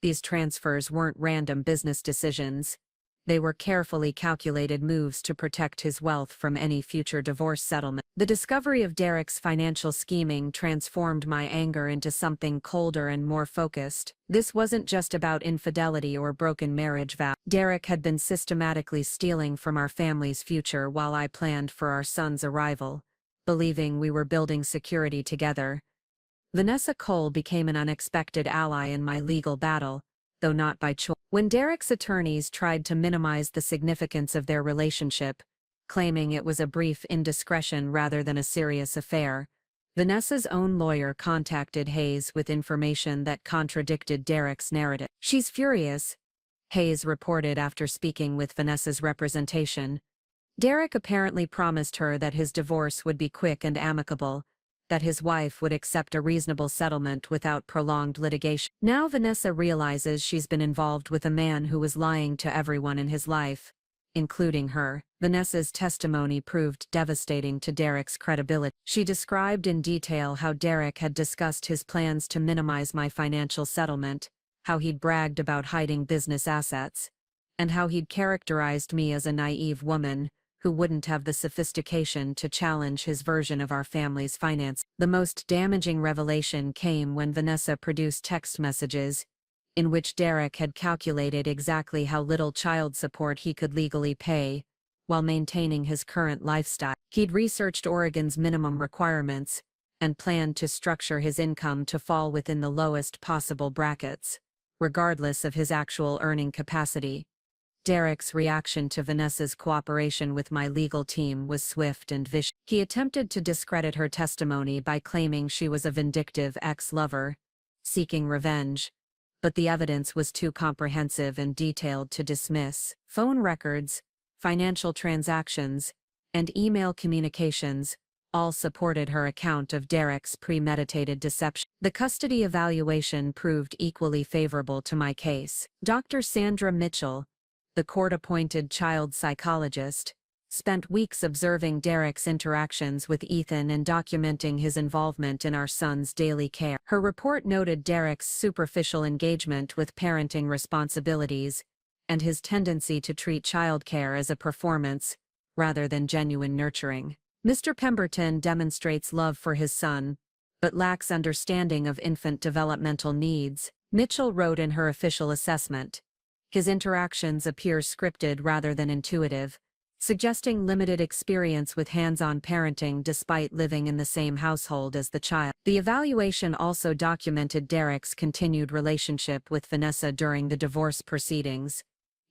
These transfers weren't random business decisions. They were carefully calculated moves to protect his wealth from any future divorce settlement. The discovery of Derek's financial scheming transformed my anger into something colder and more focused. This wasn't just about infidelity or broken marriage vows. Derek had been systematically stealing from our family's future while I planned for our son's arrival, believing we were building security together. Vanessa Cole became an unexpected ally in my legal battle, though not by choice. When Derek's attorneys tried to minimize the significance of their relationship, claiming it was a brief indiscretion rather than a serious affair, Vanessa's own lawyer contacted Hayes with information that contradicted Derek's narrative. She's furious, Hayes reported after speaking with Vanessa's representation. Derek apparently promised her that his divorce would be quick and amicable, that his wife would accept a reasonable settlement without prolonged litigation. Now Vanessa realizes she's been involved with a man who was lying to everyone in his life, including her. Vanessa's testimony proved devastating to Derek's credibility. She described in detail how Derek had discussed his plans to minimize my financial settlement, how he'd bragged about hiding business assets, and how he'd characterized me as a naive woman who wouldn't have the sophistication to challenge his version of our family's finance. The most damaging revelation came when Vanessa produced text messages in which Derek had calculated exactly how little child support he could legally pay while maintaining his current lifestyle. He'd researched Oregon's minimum requirements and planned to structure his income to fall within the lowest possible brackets, regardless of his actual earning capacity. Derek's reaction to Vanessa's cooperation with my legal team was swift and vicious. He attempted to discredit her testimony by claiming she was a vindictive ex-lover, seeking revenge, but the evidence was too comprehensive and detailed to dismiss. Phone records, financial transactions, and email communications all supported her account of Derek's premeditated deception. The custody evaluation proved equally favorable to my case. Dr. Sandra Mitchell, the court-appointed child psychologist, spent weeks observing Derek's interactions with Ethan and documenting his involvement in our son's daily care. Her report noted Derek's superficial engagement with parenting responsibilities and his tendency to treat childcare as a performance rather than genuine nurturing. Mr. Pemberton demonstrates love for his son, but lacks understanding of infant developmental needs, Mitchell wrote in her official assessment. His interactions appear scripted rather than intuitive, suggesting limited experience with hands-on parenting despite living in the same household as the child. The evaluation also documented Derek's continued relationship with Vanessa during the divorce proceedings,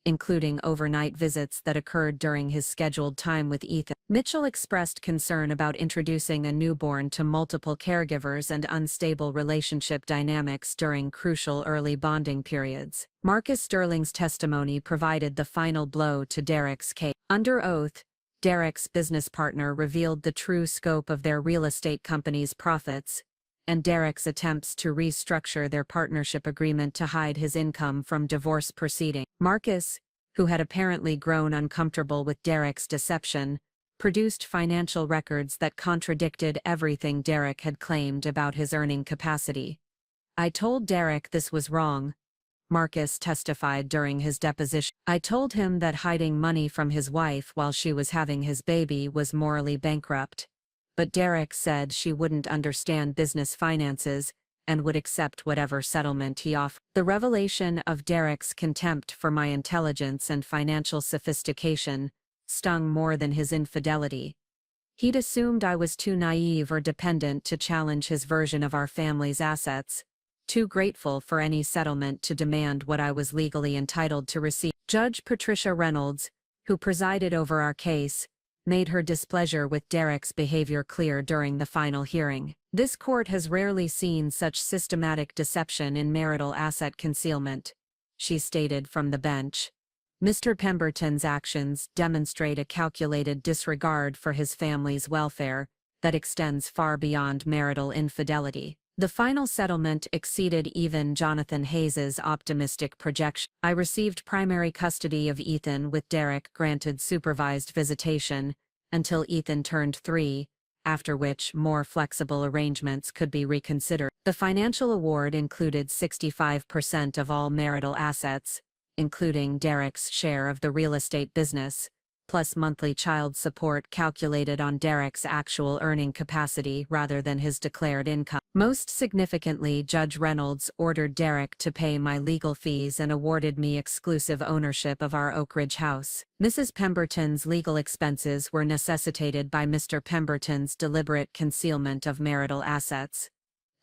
including overnight visits that occurred during his scheduled time with Ethan. Mitchell expressed concern about introducing a newborn to multiple caregivers and unstable relationship dynamics during crucial early bonding periods. Marcus Sterling's testimony provided the final blow to Derek's case. Under oath, Derek's business partner revealed the true scope of their real estate company's profits, and Derek's attempts to restructure their partnership agreement to hide his income from divorce proceedings. Marcus, who had apparently grown uncomfortable with Derek's deception, produced financial records that contradicted everything Derek had claimed about his earning capacity. I told Derek this was wrong, Marcus testified during his deposition. I told him that hiding money from his wife while she was having his baby was morally bankrupt. But Derek said she wouldn't understand business finances and would accept whatever settlement he offered. The revelation of Derek's contempt for my intelligence and financial sophistication stung more than his infidelity. He'd assumed I was too naive or dependent to challenge his version of our family's assets, too grateful for any settlement to demand what I was legally entitled to receive. Judge Patricia Reynolds, who presided over our case, made her displeasure with Derek's behavior clear during the final hearing. This court has rarely seen such systematic deception in marital asset concealment, she stated from the bench. Mr. Pemberton's actions demonstrate a calculated disregard for his family's welfare that extends far beyond marital infidelity. The final settlement exceeded even Jonathan Hayes's optimistic projection. I received primary custody of Ethan with Derek granted supervised visitation until Ethan turned 3, after which more flexible arrangements could be reconsidered. The financial award included 65% of all marital assets, including Derek's share of the real estate business, plus monthly child support calculated on Derek's actual earning capacity rather than his declared income. Most significantly, Judge Reynolds ordered Derek to pay my legal fees and awarded me exclusive ownership of our Oak Ridge house. Mrs. Pemberton's legal expenses were necessitated by Mr. Pemberton's deliberate concealment of marital assets.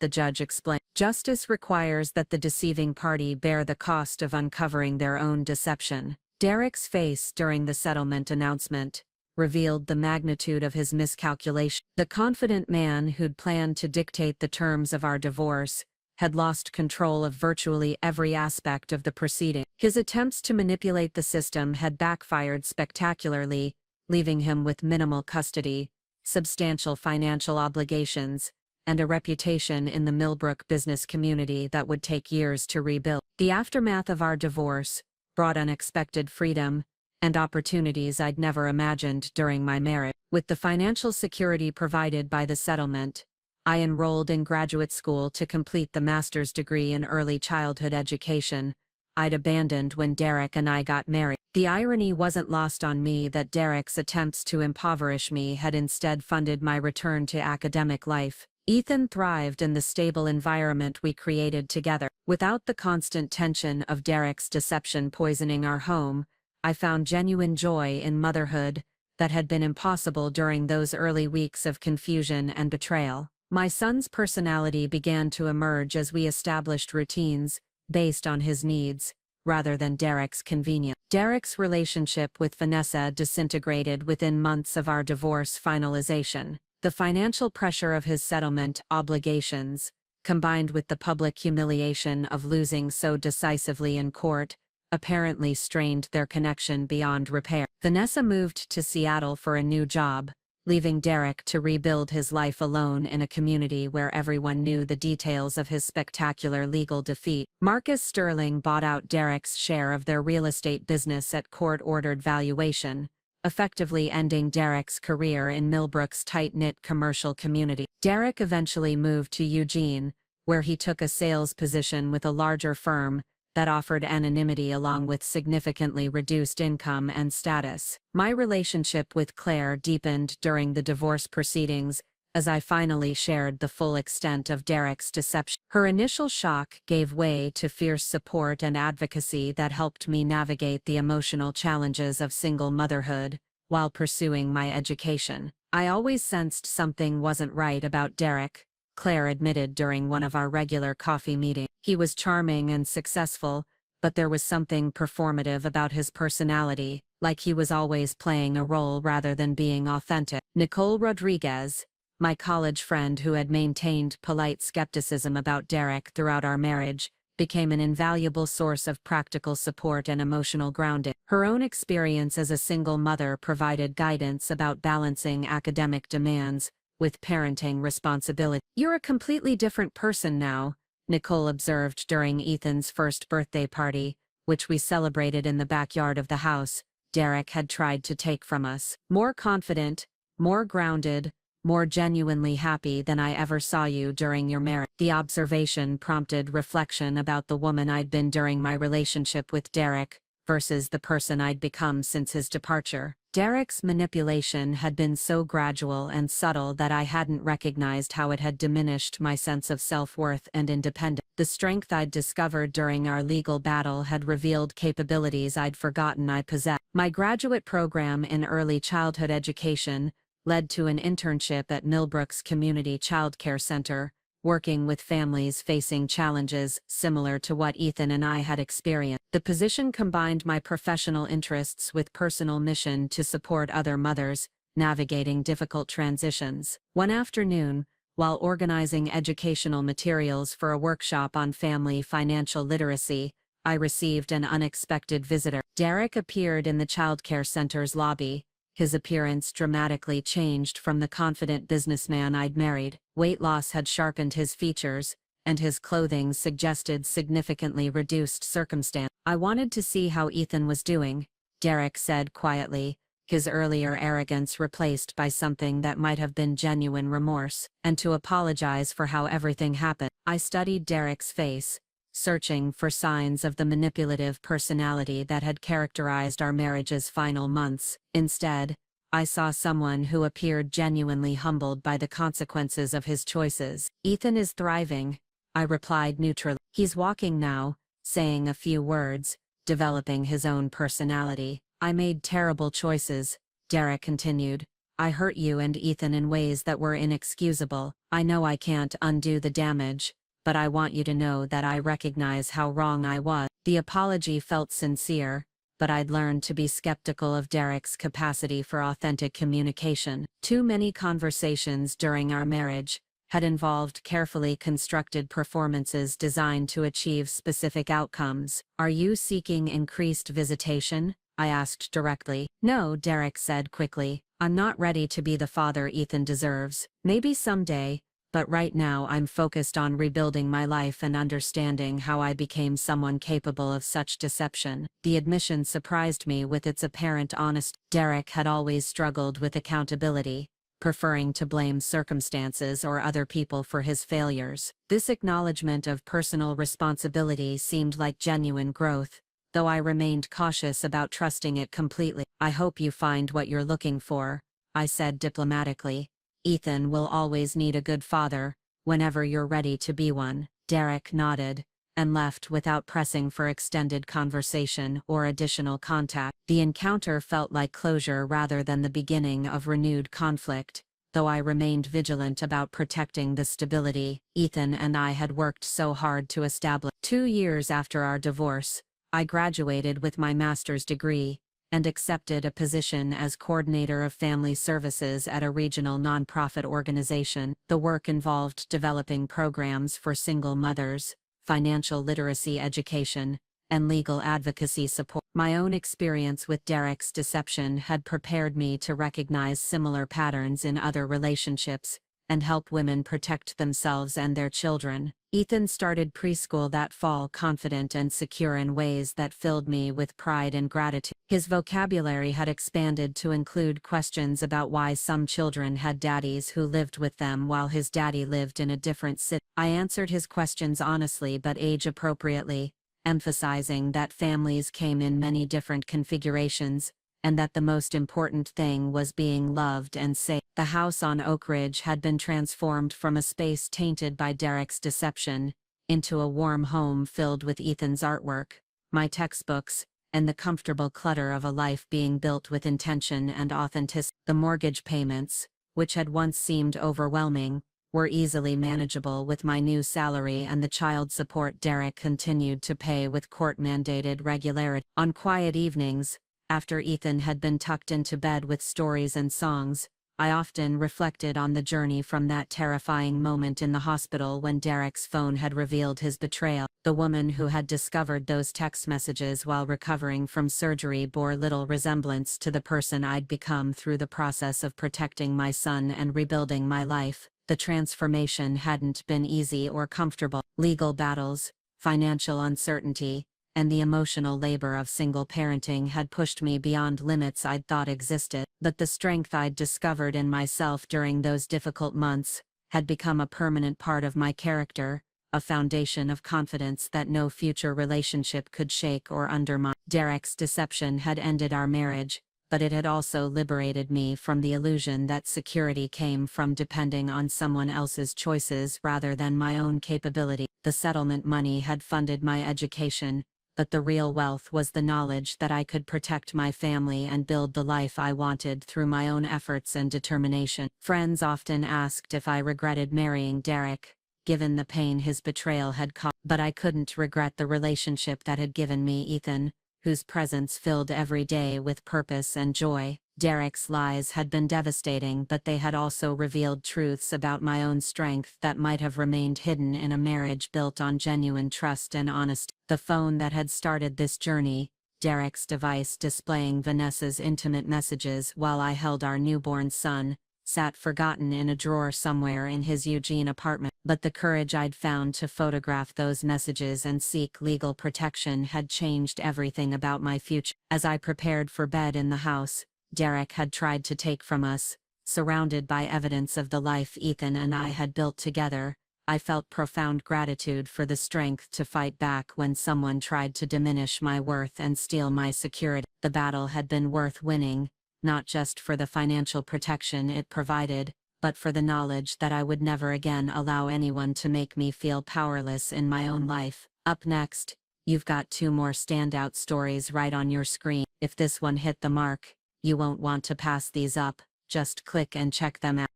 The judge explained, "Justice requires that the deceiving party bear the cost of uncovering their own deception." Derek's face during the settlement announcement revealed the magnitude of his miscalculation. The confident man who'd planned to dictate the terms of our divorce had lost control of virtually every aspect of the proceeding. His attempts to manipulate the system had backfired spectacularly, leaving him with minimal custody, substantial financial obligations, and a reputation in the Millbrook business community that would take years to rebuild. The aftermath of our divorce brought unexpected freedom and opportunities I'd never imagined during my marriage. With the financial security provided by the settlement, I enrolled in graduate school to complete the master's degree in early childhood education I'd abandoned when Derek and I got married. The irony wasn't lost on me that Derek's attempts to impoverish me had instead funded my return to academic life. Ethan thrived in the stable environment we created together. Without the constant tension of Derek's deception poisoning our home, I found genuine joy in motherhood that had been impossible during those early weeks of confusion and betrayal. My son's personality began to emerge as we established routines based on his needs, rather than Derek's convenience. Derek's relationship with Vanessa disintegrated within months of our divorce finalization. The financial pressure of his settlement obligations, combined with the public humiliation of losing so decisively in court, apparently strained their connection beyond repair. Vanessa moved to Seattle for a new job, leaving Derek to rebuild his life alone in a community where everyone knew the details of his spectacular legal defeat. Marcus Sterling bought out Derek's share of their real estate business at court-ordered valuation, effectively ending Derek's career in Millbrook's tight-knit commercial community. Derek eventually moved to Eugene, where he took a sales position with a larger firm that offered anonymity along with significantly reduced income and status. My relationship with Claire deepened during the divorce proceedings as I finally shared the full extent of Derek's deception. Her initial shock gave way to fierce support and advocacy that helped me navigate the emotional challenges of single motherhood while pursuing my education. I always sensed something wasn't right about Derek, Claire admitted during one of our regular coffee meetings. He was charming and successful, but there was something performative about his personality, like he was always playing a role rather than being authentic. Nicole Rodriguez, my college friend who had maintained polite skepticism about Derek throughout our marriage, became an invaluable source of practical support and emotional grounding. Her own experience as a single mother provided guidance about balancing academic demands with parenting responsibility. "You're a completely different person now," Nicole observed during Ethan's first birthday party, which we celebrated in the backyard of the house Derek had tried to take from us. "More confident, More grounded, more genuinely happy than I ever saw you during your marriage. The observation prompted reflection about the woman I'd been during my relationship with Derek, versus the person I'd become since his departure. Derek's manipulation had been so gradual and subtle that I hadn't recognized how it had diminished my sense of self-worth and independence. The strength I'd discovered during our legal battle had revealed capabilities I'd forgotten I possessed. My graduate program in early childhood education led to an internship at Millbrook's Community Child Care Center, working with families facing challenges similar to what Ethan and I had experienced. The position combined my professional interests with personal mission to support other mothers navigating difficult transitions. One afternoon, while organizing educational materials for a workshop on family financial literacy, I received an unexpected visitor. Derek appeared in the childcare center's lobby. His appearance dramatically changed from the confident businessman I'd married. Weight loss had sharpened his features, and his clothing suggested significantly reduced circumstance. I wanted to see how Ethan was doing, Derek said quietly, his earlier arrogance replaced by something that might have been genuine remorse, and to apologize for how everything happened. I studied Derek's face, searching for signs of the manipulative personality that had characterized our marriage's final months. Instead, I saw someone who appeared genuinely humbled by the consequences of his choices. Ethan is thriving, I replied neutrally. He's walking now, saying a few words, developing his own personality. I made terrible choices, Derek continued. I hurt you and Ethan in ways that were inexcusable. I know I can't undo the damage, but I want you to know that I recognize how wrong I was. The apology felt sincere, but I'd learned to be skeptical of Derek's capacity for authentic communication. Too many conversations during our marriage had involved carefully constructed performances designed to achieve specific outcomes. Are you seeking increased visitation? I asked directly. No, Derek said quickly. I'm not ready to be the father Ethan deserves. Maybe someday, but right now I'm focused on rebuilding my life and understanding how I became someone capable of such deception. The admission surprised me with its apparent honesty. Derek had always struggled with accountability, preferring to blame circumstances or other people for his failures. This acknowledgement of personal responsibility seemed like genuine growth, though I remained cautious about trusting it completely. I hope you find what you're looking for, I said diplomatically. Ethan will always need a good father, whenever you're ready to be one. Derek nodded, and left without pressing for extended conversation or additional contact. The encounter felt like closure rather than the beginning of renewed conflict, though I remained vigilant about protecting the stability Ethan and I had worked so hard to establish. 2 years after our divorce, I graduated with my master's degree, and accepted a position as coordinator of family services at a regional nonprofit organization. The work involved developing programs for single mothers, financial literacy education, and legal advocacy support. My own experience with Derek's deception had prepared me to recognize similar patterns in other relationships, and help women protect themselves and their children. Ethan started preschool that fall confident and secure in ways that filled me with pride and gratitude. His vocabulary had expanded to include questions about why some children had daddies who lived with them while his daddy lived in a different city. I answered his questions honestly but age-appropriately, emphasizing that families came in many different configurations, and that the most important thing was being loved and safe. The house on Oak Ridge had been transformed from a space tainted by Derek's deception into a warm home filled with Ethan's artwork, my textbooks, and the comfortable clutter of a life being built with intention and authenticity. The mortgage payments, which had once seemed overwhelming, were easily manageable with my new salary and the child support Derek continued to pay with court-mandated regularity. On quiet evenings, after Ethan had been tucked into bed with stories and songs, I often reflected on the journey from that terrifying moment in the hospital when Derek's phone had revealed his betrayal. The woman who had discovered those text messages while recovering from surgery bore little resemblance to the person I'd become through the process of protecting my son and rebuilding my life. The transformation hadn't been easy or comfortable. Legal battles, financial uncertainty, and the emotional labor of single parenting had pushed me beyond limits I'd thought existed, but the strength I'd discovered in myself during those difficult months had become a permanent part of my character, a foundation of confidence that no future relationship could shake or undermine. Derek's deception had ended our marriage, but it had also liberated me from the illusion that security came from depending on someone else's choices rather than my own capability. The settlement money had funded my education, but the real wealth was the knowledge that I could protect my family and build the life I wanted through my own efforts and determination. Friends often asked if I regretted marrying Derek, given the pain his betrayal had caused, but I couldn't regret the relationship that had given me Ethan, whose presence filled every day with purpose and joy. Derek's lies had been devastating, but they had also revealed truths about my own strength that might have remained hidden in a marriage built on genuine trust and honesty. The phone that had started this journey, Derek's device displaying Vanessa's intimate messages while I held our newborn son, sat forgotten in a drawer somewhere in his Eugene apartment. But the courage I'd found to photograph those messages and seek legal protection had changed everything about my future. As I prepared for bed in the house Derek had tried to take from us, surrounded by evidence of the life Ethan and I had built together, I felt profound gratitude for the strength to fight back when someone tried to diminish my worth and steal my security. The battle had been worth winning, not just for the financial protection it provided, but for the knowledge that I would never again allow anyone to make me feel powerless in my own life. Up next, you've got 2 more standout stories right on your screen. If this one hit the mark, you won't want to pass these up, just click and check them out.